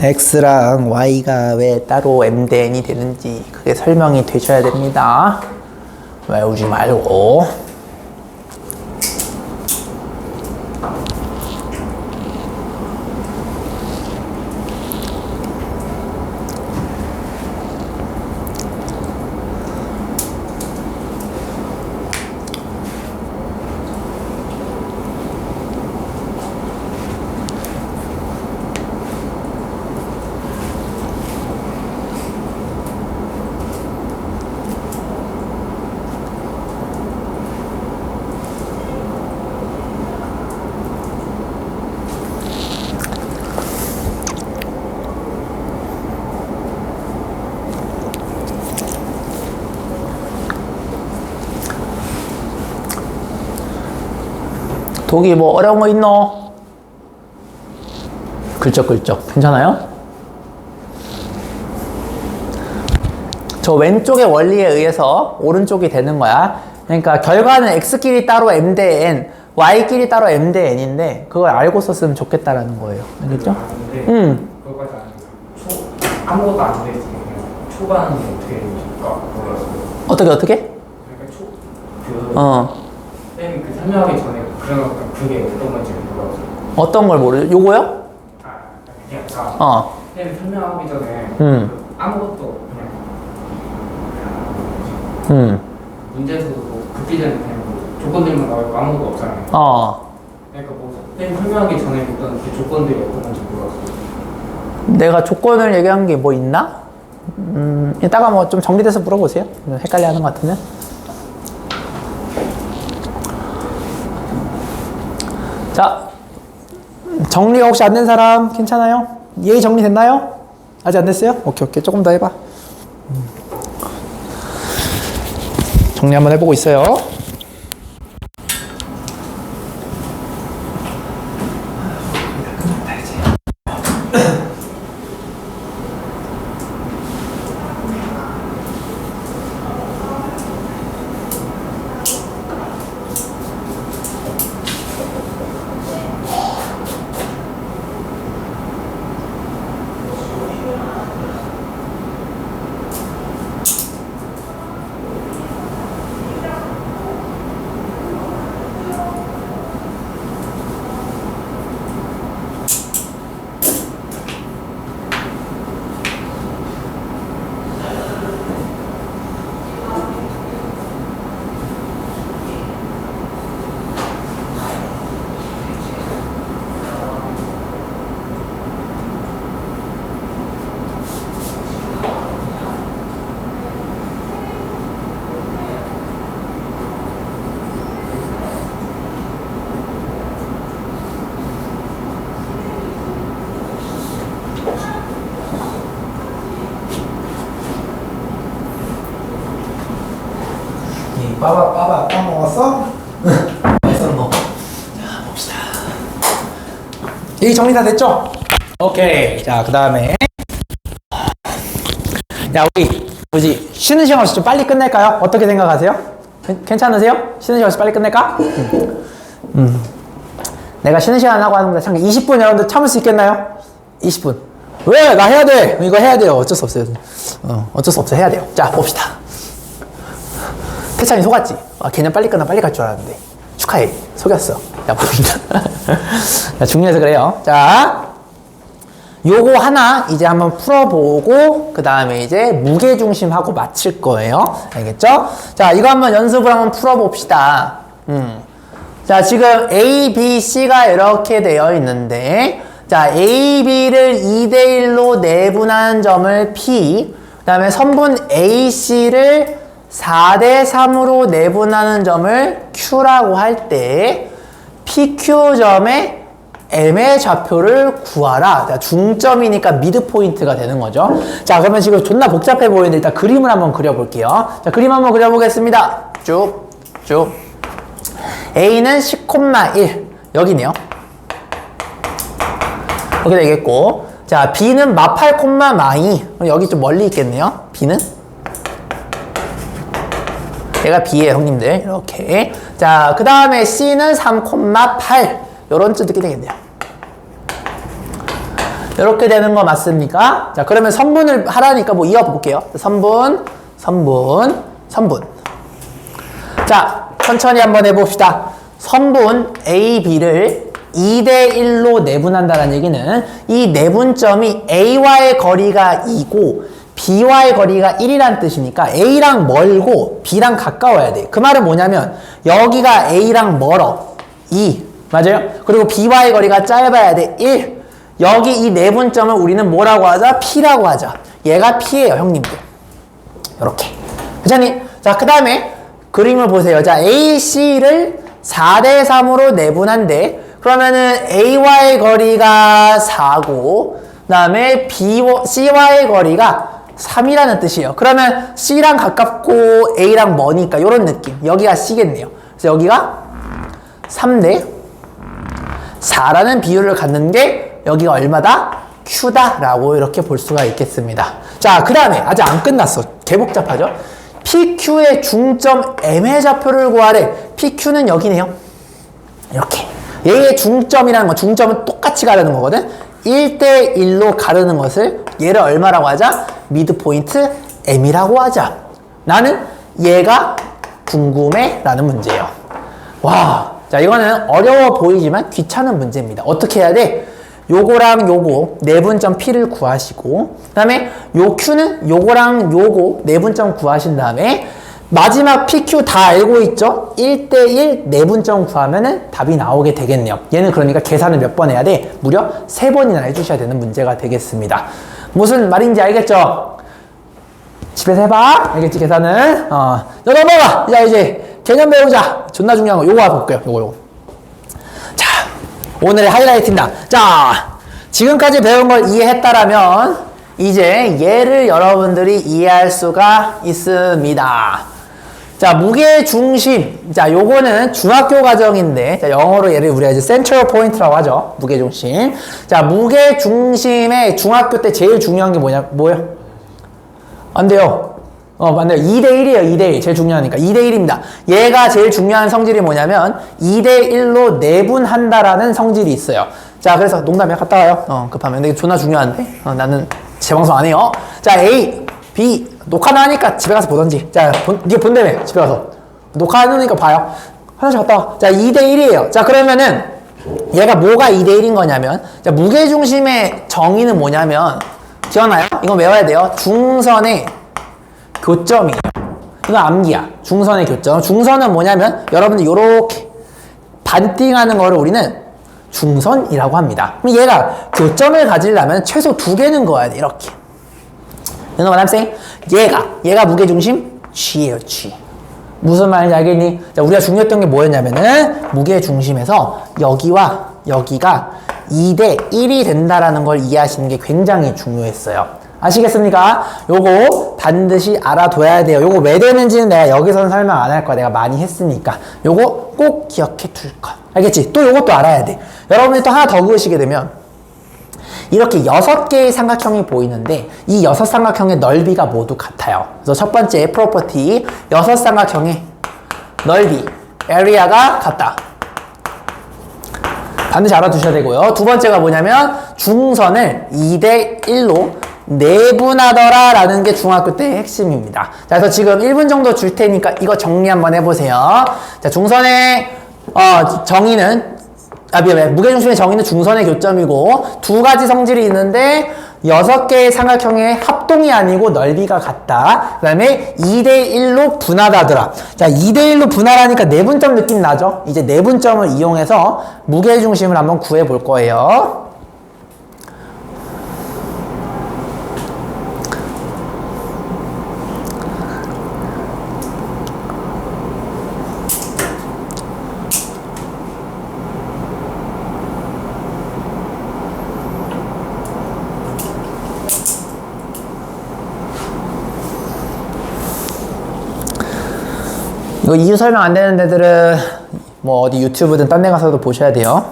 [SPEAKER 1] x랑 y가 왜 따로 m 대 n이 되는지 그게 설명이 되셔야 됩니다. 외우지 말고. 독이 뭐 어려운 거 있노? 글쩍글쩍 괜찮아요? 저 왼쪽의 원리에 의해서 오른쪽이 되는 거야. 그러니까 결과는 x끼리 따로 m 대 n, y끼리 따로 m 대 n인데 그걸 알고 썼으면 좋겠다라는 거예요. 알겠죠?
[SPEAKER 2] 그거까지 아무것도 안 돼 있으면 초반은 어떻게 될까 몰랐어요.
[SPEAKER 1] 어떻게?
[SPEAKER 2] 그러니까 쌤이 그 설명하기 전에 그래놓고 그게 어떤 건지 몰랐어요.
[SPEAKER 1] 어떤 걸 모르죠? 요거요?
[SPEAKER 2] 그게 아니라 쌤이 설명하기 전에 아무것도 그냥 문제에서도 뭐 듣기 전에 그냥 뭐 조건들만 나오고 아무것도 없잖아요. 그러니까 뭐 쌤이 설명하기 전에 있던 그 조건들이 어떤 건지 몰랐어요.
[SPEAKER 1] 내가 조건을 얘기한 게 뭐 있나? 이따가 뭐 좀 정리돼서 물어보세요. 헷갈려 하는 것 같으면. 자, 정리가 혹시 안 된 사람 괜찮아요? 예의 정리됐나요? 아직 안 됐어요? 오케이. 조금 더 해봐. 정리 한번 해보고 있어요. 빠바 먹었어? 맛있어 너. 자 봅시다. 이 정리 다 됐죠? 오케이. 자 그 다음에 야 우리 뭐지 쉬는 시간 없이 좀 빨리 끝낼까요? 어떻게 생각하세요? 괜찮으세요? 쉬는 시간 없이 빨리 끝낼까? 내가 쉬는 시간 하고 하는데 참 20분 여러분들 참을 수 있겠나요? 20분. 왜? 나 해야 돼. 이거 해야 돼요. 어쩔 수 없어요. 어쩔 수 없어. 해야 돼요. 자 봅시다. 태찬이 속았지? 걔는 빨리 끝나 빨리 갈 줄 알았는데 축하해 속였어. 자 봅시다. 자 중요해서 그래요. 자 요거 하나 이제 한번 풀어보고 그 다음에 이제 무게중심하고 맞힐 거예요. 알겠죠? 자 이거 한번 연습을 한번 풀어봅시다. 자 지금 A, B, C가 이렇게 되어 있는데 자 A, B를 2대1로 내분한 점을 P 그 다음에 선분 A, C를 4대3으로 내분하는 점을 Q라고 할 때 PQ점의 M의 좌표를 구하라. 자, 중점이니까 미드 포인트가 되는 거죠. 자, 그러면 지금 존나 복잡해 보이는데 일단 그림을 한번 그려볼게요. 자, 그림 한번 그려보겠습니다. 쭉. A는 10,1 여기네요. 이렇게 되겠고 자, B는 마 8,2 여기 좀 멀리 있겠네요. B는 얘가 B예요, 형님들. 이렇게. 자, 그 다음에 C는 3,8. 요런 쯤 듣게 되겠네요. 이렇게 되는 거 맞습니까? 자, 그러면 선분을 하라니까 뭐 이어볼게요. 선분. 자, 천천히 한번 해봅시다. 선분 A, B를 2대1로 내분한다는 얘기는 이 내분점이 A와의 거리가 2고 B와의 거리가 1이란 뜻이니까 A랑 멀고 B랑 가까워야 돼. 그 말은 뭐냐면 여기가 A랑 멀어. 2. 맞아요? 그리고 B와의 거리가 짧아야 돼. 1. 여기 이 내분점을 우리는 뭐라고 하자? P라고 하자. 얘가 P예요, 형님들. 이렇게. 괜찮니? 자, 그 다음에 그림을 보세요. 자, A, C를 4대3으로 내분한데 그러면은 A와의 거리가 4고 그 다음에 C와의 거리가 3이라는 뜻이에요. 그러면 C랑 가깝고 A랑 머니까 이런 느낌. 여기가 C겠네요. 그래서 여기가 3대 4라는 비율을 갖는 게 여기가 얼마다? Q다 라고 이렇게 볼 수가 있겠습니다. 자, 그 다음에 아직 안 끝났어. 개 복잡하죠? PQ의 중점 M의 좌표를 구하래. PQ는 여기네요. 이렇게. 얘의 중점이라는 거, 중점은 똑같이 가르는 거거든? 1대1로 가르는 것을 얘를 얼마라고 하자? 미드포인트 M이라고 하자. 나는 얘가 궁금해 라는 문제예요. 와, 자, 이거는 어려워 보이지만 귀찮은 문제입니다. 어떻게 해야 돼? 요거랑 요거 내분점 P를 구하시고 그 다음에 요 Q는 요거랑 요거 내분점 구하신 다음에 마지막 PQ 다 알고 있죠? 1대1 내분점 구하면은 답이 나오게 되겠네요. 얘는 그러니까 계산을 몇 번 해야 돼? 무려 3번이나 해주셔야 되는 문제가 되겠습니다. 무슨 말인지 알겠죠? 집에서 해봐. 알겠지? 계산을. 너 넘어가. 자, 이제 개념 배우자. 존나 중요한 거 요거 볼게요. 요거. 자, 오늘의 하이라이트입니다. 자, 지금까지 배운 걸 이해했다라면 이제 얘를 여러분들이 이해할 수가 있습니다. 자, 무게중심. 자, 요거는 중학교 과정인데, 자, 영어로 얘를 우리가 이제 센트럴 포인트라고 하죠. 무게중심. 자, 무게중심의 중학교 때 제일 중요한 게 뭐예요? 안 돼요. 안 돼요. 2대1이에요, 2대1. 제일 중요하니까. 2대1입니다. 얘가 제일 중요한 성질이 뭐냐면, 2대1로 내분한다라는 성질이 있어요. 자, 그래서 농담이야. 갔다 와요. 급하면. 근데 이게 존나 중요한데? 나는 재방송 안 해요. 자, A, B. 녹화는 하니까 집에 가서 보던지. 자, 니가 본다며. 집에 가서. 녹화하니까 봐요. 화장실 갔다 와. 자, 2대1이에요. 자, 그러면은, 얘가 뭐가 2대1인 거냐면, 자, 무게중심의 정의는 뭐냐면, 기억나요? 이거 외워야 돼요. 중선의 교점이에요. 이거 암기야. 중선의 교점. 중선은 뭐냐면 여러분들 요렇게 반띵하는 거를 우리는 중선이라고 합니다. 그럼 얘가 교점을 가지려면 최소 2개는 그어야 돼. 이렇게. You know what I'm saying? 얘가 무게중심 G예요. G. 무슨 말인지 알겠니? 자, 우리가 중요했던 게 뭐였냐면은 무게중심에서 여기와 여기가 2대1이 된다라는 걸 이해하시는 게 굉장히 중요했어요. 아시겠습니까? 요거 반드시 알아둬야 돼요. 요거 왜 되는지는 내가 여기서는 설명 안 할 거야. 내가 많이 했으니까. 요거 꼭 기억해 둘 것. 알겠지? 또 요것도 알아야 돼. 여러분이 또 하나 더 그으시게 되면 이렇게 6개의 삼각형이 보이는데 이 6삼각형의 넓이가 모두 같아요. 그래서 첫 번째 프로퍼티 6삼각형의 넓이 에리아가 같다. 반드시 알아두셔야 되고요. 두 번째가 뭐냐면 중선을 2대1로 내분하더라 라는 게 중학교 때의 핵심입니다. 자, 그래서 지금 1분 정도 줄 테니까 이거 정리 한번 해보세요. 자, 중선의 정의는 무게중심의 정의는 중선의 교점이고 두 가지 성질이 있는데 6개의 삼각형의 합동이 아니고 넓이가 같다. 그 다음에 2대1로 분하다더라. 자, 2대1로 분하라니까 내분점 느낌 나죠? 이제 내분점을 이용해서 무게중심을 한번 구해 볼 거예요. 이거 이유 설명 안 되는 데들은 뭐 어디 유튜브든 딴 데 가서도 보셔야 돼요.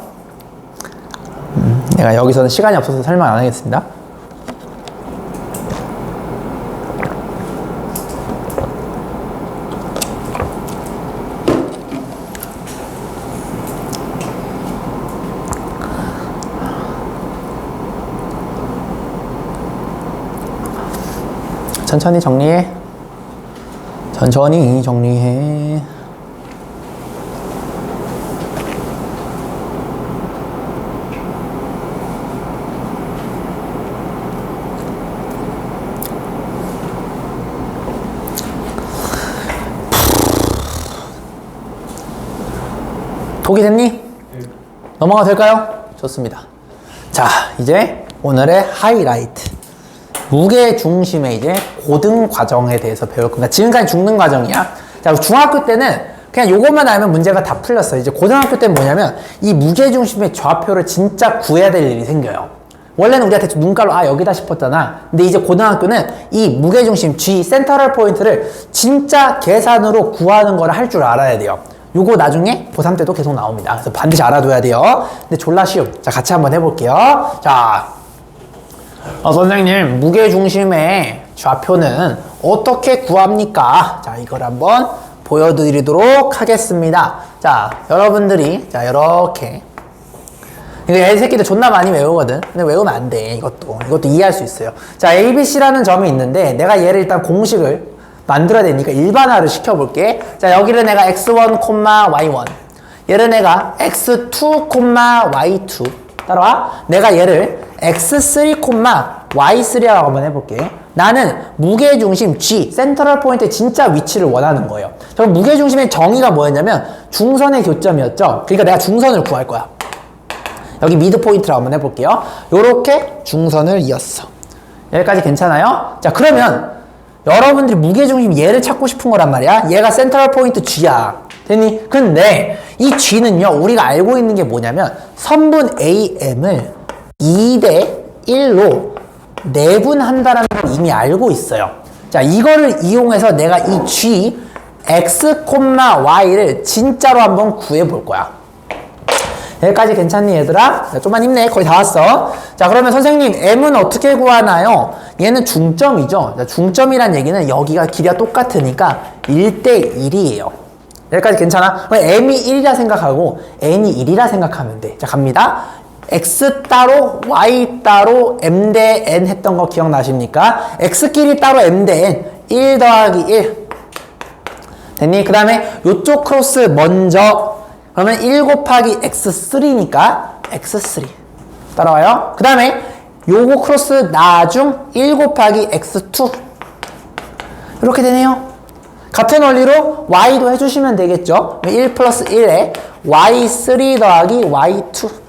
[SPEAKER 1] 내가 여기서는 시간이 없어서 설명 안 하겠습니다. 천천히 정리해. 천천히 정리해. 독이 됐니?
[SPEAKER 2] 네.
[SPEAKER 1] 넘어가도 될까요? 좋습니다. 자, 이제 오늘의 하이라이트. 무게 중심의 이제 고등 과정에 대해서 배울 겁니다. 지금까지 중등 과정이야. 자, 중학교 때는 그냥 요것만 알면 문제가 다 풀렸어요. 이제 고등학교 때는 뭐냐면 이 무게 중심의 좌표를 진짜 구해야 될 일이 생겨요. 원래는 우리가 대충 눈깔로 여기다 싶었잖아. 근데 이제 고등학교는 이 무게 중심 G 센터럴 포인트를 진짜 계산으로 구하는 걸 할 줄 알아야 돼요. 요거 나중에 고3 때도 계속 나옵니다. 그래서 반드시 알아둬야 돼요. 근데 졸라 쉬움. 자, 같이 한번 해볼게요. 자, 선생님, 무게중심의 좌표는 어떻게 구합니까? 자, 이걸 한번 보여드리도록 하겠습니다. 자, 여러분들이, 자, 이렇게. 이거 애새끼들 존나 많이 외우거든. 근데 외우면 안 돼, 이것도 이해할 수 있어요. 자, ABC라는 점이 있는데, 내가 얘를 일단 공식을 만들어야 되니까 일반화를 시켜볼게. 자, 여기를 내가 x1, y1. 얘를 내가 x2, y2. 따라와. 내가 얘를 x3, y3라고 한번 해볼게. 나는 무게중심 G, 센트럴 포인트의 진짜 위치를 원하는 거예요. 그럼 무게중심의 정의가 뭐였냐면 중선의 교점이었죠. 그러니까 내가 중선을 구할 거야. 여기 미드 포인트라고 한번 해볼게요. 요렇게 중선을 이었어. 여기까지 괜찮아요? 자, 그러면 여러분들이 무게중심 얘를 찾고 싶은 거란 말이야. 얘가 센트럴 포인트 G야. 됐니? 근데 이 G는요, 우리가 알고 있는 게 뭐냐면 선분 AM을 2대 1로 내분한다는 걸 이미 알고 있어요. 자, 이거를 이용해서 내가 이 G, X, Y를 진짜로 한번 구해볼 거야. 여기까지 괜찮니, 얘들아? 자, 좀만 힘내. 거의 다 왔어. 자, 그러면 선생님, M은 어떻게 구하나요? 얘는 중점이죠. 자, 중점이란 얘기는 여기가 길이가 똑같으니까 1대 1이에요. 여기까지 괜찮아? M이 1이라 생각하고 N이 1이라 생각하면 돼. 자, 갑니다. X 따로, Y 따로, M 대 N 했던 거 기억나십니까? X끼리 따로 M 대 N. 1 더하기 1. 됐니? 그 다음에 요쪽 크로스 먼저. 그러면 1 곱하기 x3니까 x3. 따라와요? 그 다음에 요거 크로스 나중 1 곱하기 x2. 이렇게 되네요. 같은 원리로 y도 해주시면 되겠죠. 1 플러스 1에 y3 더하기 y2.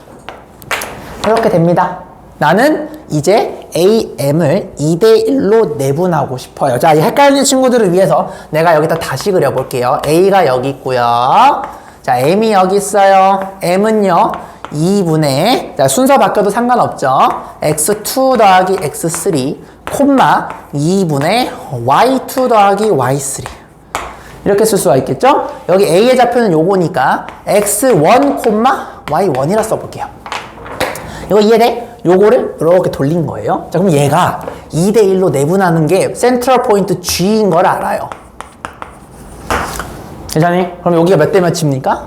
[SPEAKER 1] 이렇게 됩니다. 나는 이제 AM을 2대1로 내분하고 싶어요. 자, 이 헷갈리는 친구들을 위해서 내가 여기다 다시 그려볼게요. A가 여기 있고요. 자, M이 여기 있어요. M은요, 2분의, 자, 순서 바뀌어도 상관없죠. x2 더하기 x3, 콤마 2분의 y2 더하기 y3. 이렇게 쓸 수가 있겠죠? 여기 A의 좌표는 요거니까 x1, y1이라 써볼게요. 이거 이해돼? 요거를 이렇게 돌린 거예요. 자, 그럼 얘가 2대1로 내분하는 게 센트럴 포인트 G인 걸 알아요. 괜찮니? 그럼 여기가 몇 대 몇입니까?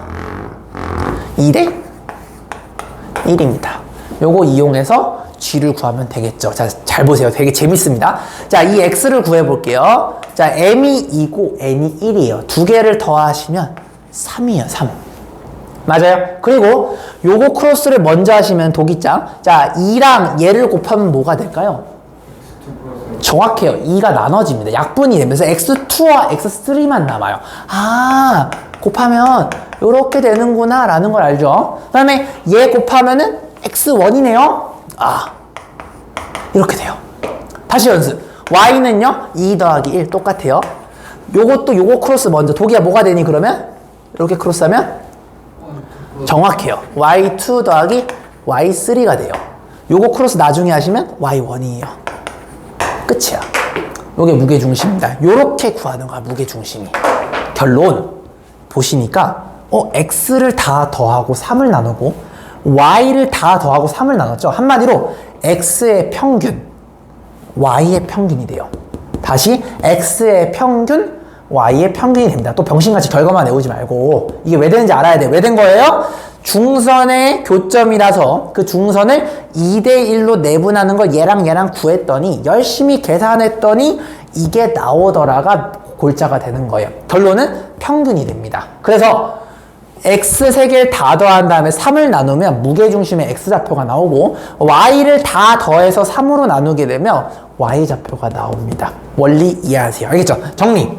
[SPEAKER 1] 2대 1입니다. 요거 이용해서 G를 구하면 되겠죠. 자, 잘 보세요. 되게 재밌습니다. 자, 이 X를 구해볼게요. 자, M이 2고 N이 1이에요. 두 개를 더하시면 3이에요, 3. 맞아요? 그리고 요거 크로스를 먼저 하시면 독이짱. 자, 2랑 얘를 곱하면 뭐가 될까요? 정확해요. 2가 나눠집니다. 약분이 되면서 x2와 x3만 남아요. 아, 곱하면 이렇게 되는구나 라는 걸 알죠? 그 다음에 얘 곱하면은 x1이네요. 아, 이렇게 돼요. 다시 연습. y는요, 2 더하기 1 똑같아요. 요것도 요거 크로스 먼저. 독이가 뭐가 되니 그러면? 이렇게 크로스하면? 정확해요. y2 더하기 y3가 돼요. 요거 크로스 나중에 하시면 y1이에요. 끝이야. 요게 무게중심입니다. 요렇게 구하는 거야, 무게중심이. 결론 보시니까 x를 다 더하고 3을 나누고 y를 다 더하고 3을 나눴죠. 한마디로 x의 평균, y의 평균이 돼요. 다시 x의 평균, y의 평균이 됩니다. 또 병신같이 결과만 외우지 말고 이게 왜 되는지 알아야 돼. 왜 된 거예요? 중선의 교점이라서 그 중선을 2대1로 내분하는 걸 얘랑 얘랑 구했더니 열심히 계산했더니 이게 나오더라가 골자가 되는 거예요. 결론은 평균이 됩니다. 그래서 x 3개를 다 더한 다음에 3을 나누면 무게중심의 x좌표가 나오고 y를 다 더해서 3으로 나누게 되면 y좌표가 나옵니다. 원리 이해하세요. 알겠죠? 정리.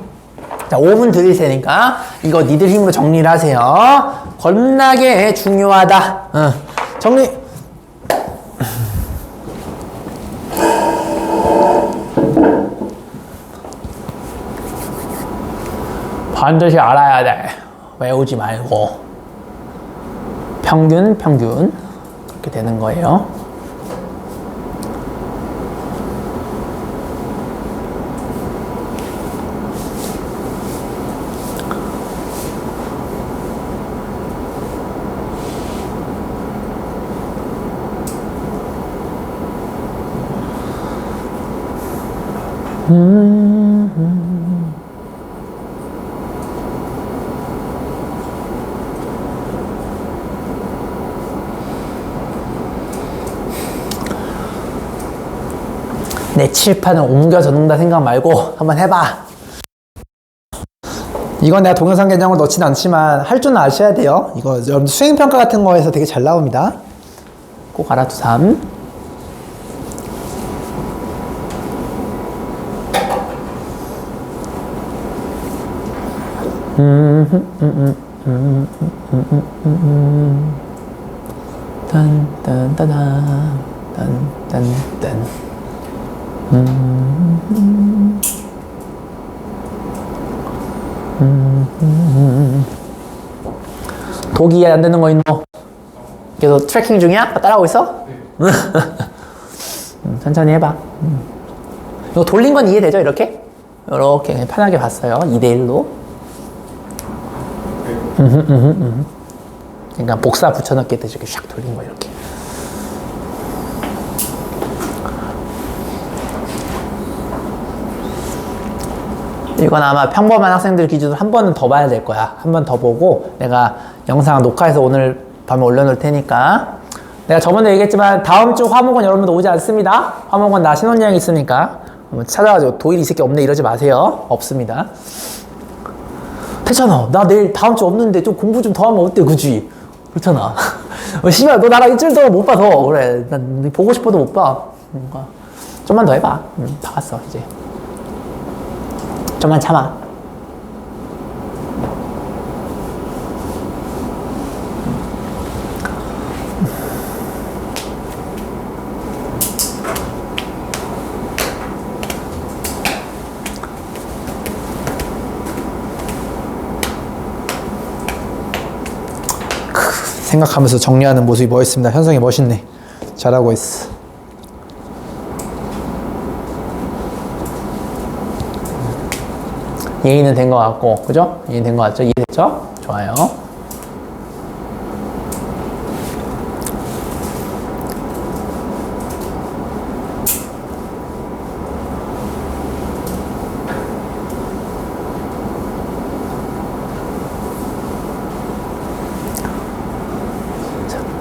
[SPEAKER 1] 자, 5분 드릴 테니까 이거 니들 힘으로 정리를 하세요. 겁나게 중요하다. 정리. 반드시 알아야 돼. 외우지 말고. 평균 그렇게 되는 거예요. 내 칠판을 옮겨서 놓는다 생각 말고 한번 해봐. 이건 내가 동영상 개념을 넣진 않지만 할 줄은 아셔야 돼요. 이거 여러분 수행평가 같은 거에서 되게 잘 나옵니다. 꼭 알아두삼. 딴딴따단 독이 이해 안 되는 거 있노? 계속 트래킹 중이야? 따라하고 있어? 네. 천천히 해봐. 이거 돌린 건 이해되죠? 이렇게? 이렇게 그냥 편하게 봤어요. 2대1로. 그러니까 복사 붙여넣기 이렇게 샥 돌린 거 이렇게. 이건 아마 평범한 학생들 기준으로 한 번은 더 봐야 될 거야. 한 번 더 보고 내가 영상 녹화해서 오늘 밤에 올려놓을 테니까. 내가 저번에 얘기했지만 다음 주 화목은 여러분들 오지 않습니다. 화목은 나 신혼여행 있으니까 한번 찾아가지고 도일이 이 새끼 없네 이러지 마세요. 없습니다. 괜찮아. 나 내일 다음 주 없는데 좀 공부 좀 더 하면 어때? 그지? 그렇잖아. 씨발 너 나랑 일주일 동안 못 봐 더. 그래. 난 보고 싶어도 못 봐. 뭔가 좀만 더 해봐. 다 갔어 이제. 좀만 참아. 생각하면서 정리하는 모습이 멋있습니다. 현성이 멋있네. 잘하고 있어. 예의는 된 것 같고, 그죠? 예의 된 것 같죠? 이해됐죠? 좋아요.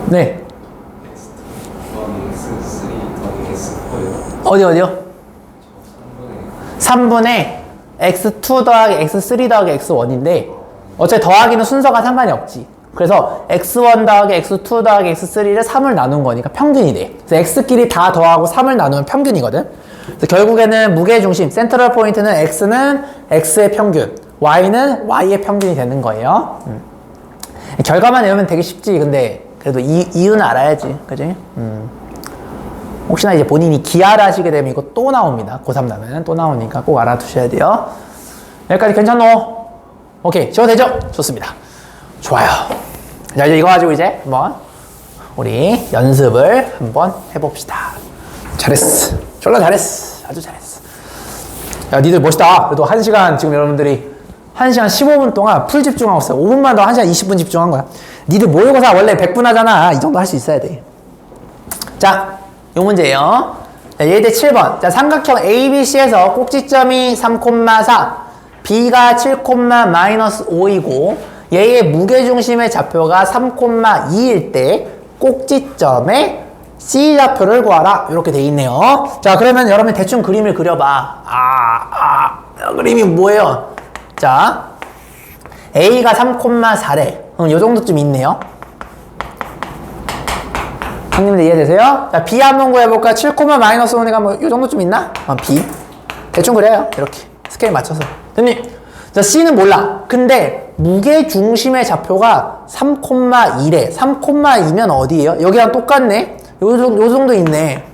[SPEAKER 1] 네. 어디요? 3분의 x2 더하기 x3 더하기 x1인데 어차피 더하기는 순서가 상관이 없지. 그래서 x1 더하기 x2 더하기 x3를 3을 나눈 거니까 평균이 돼. 그래서 x끼리 다 더하고 3을 나누면 평균이거든. 그래서 결국에는 무게중심, 센트럴 포인트는 x는 x의 평균, y는 y의 평균이 되는 거예요. 결과만 외우면 되게 쉽지. 근데 그래도 이유는 알아야지. 그지? 혹시나 이제 본인이 기하를 하시게 되면 이거 또 나옵니다. 고3 나면 또 나오니까 꼭 알아두셔야 돼요. 여기까지 괜찮노? 오케이. 지워 되죠? 좋습니다. 좋아요. 자, 이제 이거 가지고 이제 한번 우리 연습을 한번 해봅시다. 잘했어. 졸라 잘했어. 아주 잘했어. 야, 니들 멋있다. 그래도 1시간 지금 여러분들이 1시간 15분 동안 풀 집중하고 있어. 5분만 더 1시간 20분 집중한 거야. 니들 모의고사 원래 100분 하잖아. 이 정도 할 수 있어야 돼. 자, 요 문제예요. 자, 예제 7번. 자, 삼각형 ABC에서 꼭지점이 3,4, B가 7,-5이고 얘의 무게중심의 좌표가 3,2일 때 꼭지점의 C 좌표를 구하라. 이렇게 돼 있네요. 자, 그러면 여러분 대충 그림을 그려봐. 그림이 뭐예요? 자, A가 3,4래. 요 정도쯤 있네요. 형님들 이해되세요? 자, B 한번 구해볼까? 7, 마이너스 5니까 뭐, 요 정도쯤 있나? B. 대충 그래요. 이렇게. 스케일 맞춰서. 됐니? 자, C는 몰라. 근데, 무게 중심의 좌표가 3,2래. 3,2면 어디예요? 여기랑 똑같네? 요 정도 있네.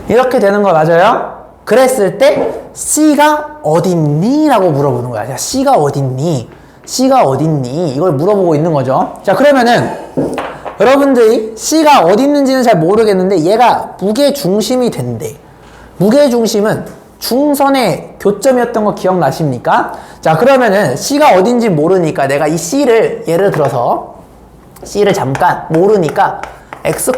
[SPEAKER 1] 이렇게 되는 거 맞아요? 그랬을 때, C가 어딨니? 라고 물어보는 거야. 야, C가 어딨니? C가 어딨니? 이걸 물어보고 있는 거죠. 자, 그러면은 여러분들이 C가 어디 있는지는 잘 모르겠는데 얘가 무게 중심이 된대. 무게 중심은 중선의 교점이었던 거 기억나십니까? 자, 그러면은 C가 어딘지 모르니까 내가 이 C를 예를 들어서 C를 잠깐 모르니까 X,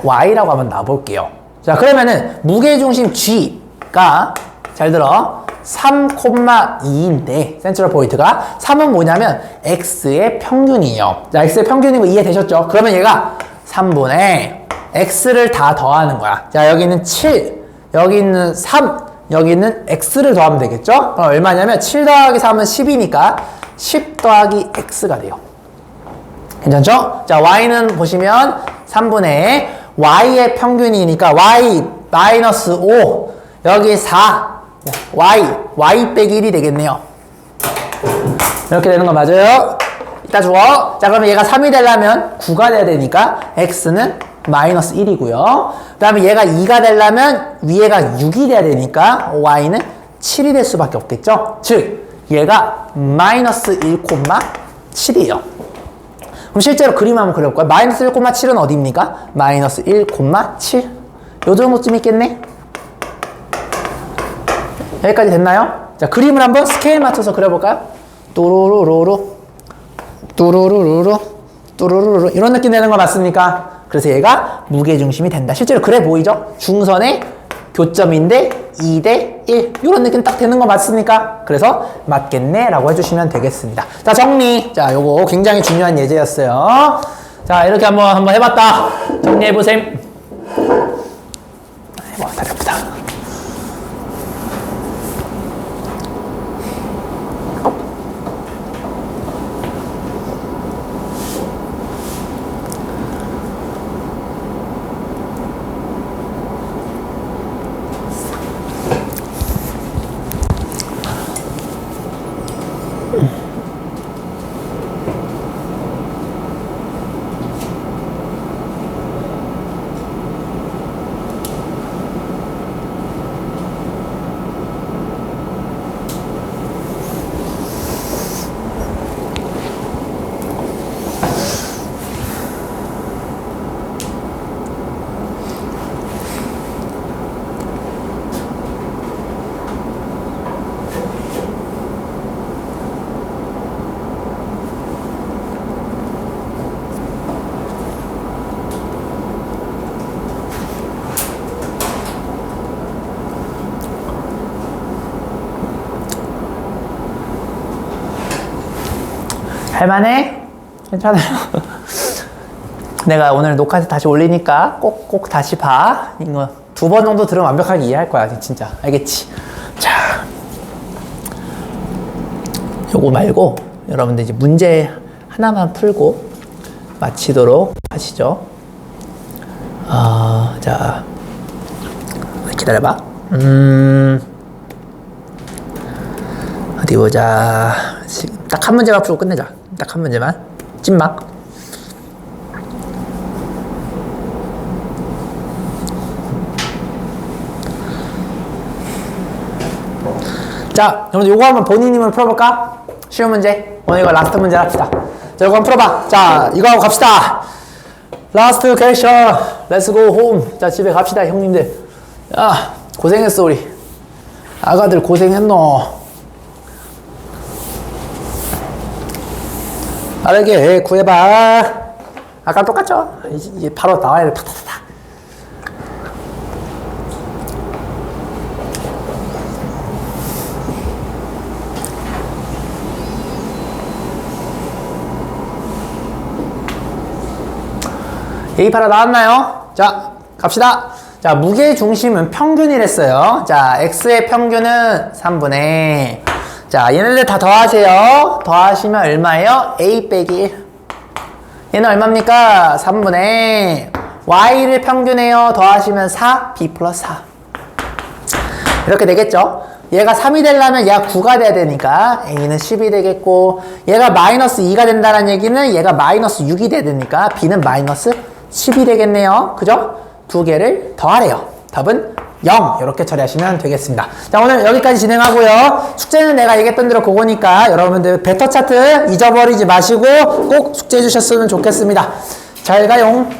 [SPEAKER 1] Y라고 한번 놔볼게요. 자, 그러면은 무게 중심 G가 잘 들어 3,2인데 센트럴 포인트가 3은 뭐냐면 X의 평균이에요. 자, X의 평균인 거 이해되셨죠? 그러면 얘가 3분의 X를 다 더하는 거야. 자, 여기는 7, 여기 있는 3, 여기 있는 X를 더하면 되겠죠? 그럼 얼마냐면 7 더하기 3은 10이니까 10 더하기 X가 돼요. 괜찮죠? 자, Y는 보시면 3분의 Y의 평균이니까 Y 마이너스 5, 여기 4, Y 빼기 1이 되겠네요. 이렇게 되는 거 맞아요? 이따 주어. 자, 그러면 얘가 3이 되려면 9가 돼야 되니까 X는 마이너스 1이고요. 그 다음에 얘가 2가 되려면 위에가 6이 돼야 되니까 Y는 7이 될 수밖에 없겠죠? 즉, 얘가 마이너스 1,7이에요. 그럼 실제로 그림 한번 그려볼까요? 마이너스 1,7은 어디입니까? 마이너스 1,7. 요 정도쯤 있겠네? 여기까지 됐나요? 자, 그림을 한번 스케일 맞춰서 그려볼까요? 뚜루루루루, 뚜루루루루, 뚜루루루루. 이런 느낌 되는 거 맞습니까? 그래서 얘가 무게중심이 된다. 실제로 그래 보이죠? 중선의 교점인데 2대 1. 이런 느낌 딱 되는 거 맞습니까? 그래서 맞겠네 라고 해주시면 되겠습니다. 자, 정리. 자, 요거 굉장히 중요한 예제였어요. 자, 이렇게 한번 해봤다. 정리해보셈. 아이고, 다리 아프다. 할만해? 괜찮아요? 내가 오늘 녹화해서 다시 올리니까 꼭 다시 봐. 이거 2번 정도 들으면 완벽하게 이해할 거야, 진짜. 알겠지? 자, 요거 말고 여러분들 이제 문제 하나만 풀고 마치도록 하시죠. 자, 기다려봐. 어디 보자. 딱 한 문제만 풀고 끝내자. 딱 한 문제만. 찐막. 자, 여러분 요거 한번 본인 힘으로 풀어볼까? 쉬운 문제. 오늘 이거 라스트 문제 합시다. 자, 요거 한번 풀어봐. 자, 이거 하고 갑시다. 라스트 퀘션. 렛츠 고 홈. 자, 집에 갑시다, 형님들. 야, 고생했어, 우리. 아가들 고생했노. 빠르게 구해봐. 아까 똑같죠? 이제 바로 나와야 돼. 탁탁탁. 대입하러 나왔나요? 자, 갑시다. 자, 무게 중심은 평균이랬어요. 자, x의 평균은 3분의. 자, 얘네들 다 더하세요. 더하시면 얼마예요? a 빼기 1. 얘는 얼마입니까? 3분의. y를 평균해요. 더하시면 4, b 플러스 4. 이렇게 되겠죠? 얘가 3이 되려면 얘가 9가 돼야 되니까 a는 10이 되겠고, 얘가 마이너스 2가 된다는 얘기는 얘가 마이너스 6이 돼야 되니까 b는 마이너스 10이 되겠네요. 그죠? 두 개를 더하래요. 답은 0. 이렇게 처리하시면 되겠습니다. 자, 오늘 여기까지 진행하고요. 숙제는 내가 얘기했던 대로 그거니까 여러분들 벡터 차트 잊어버리지 마시고 꼭 숙제해 주셨으면 좋겠습니다. 잘 가용.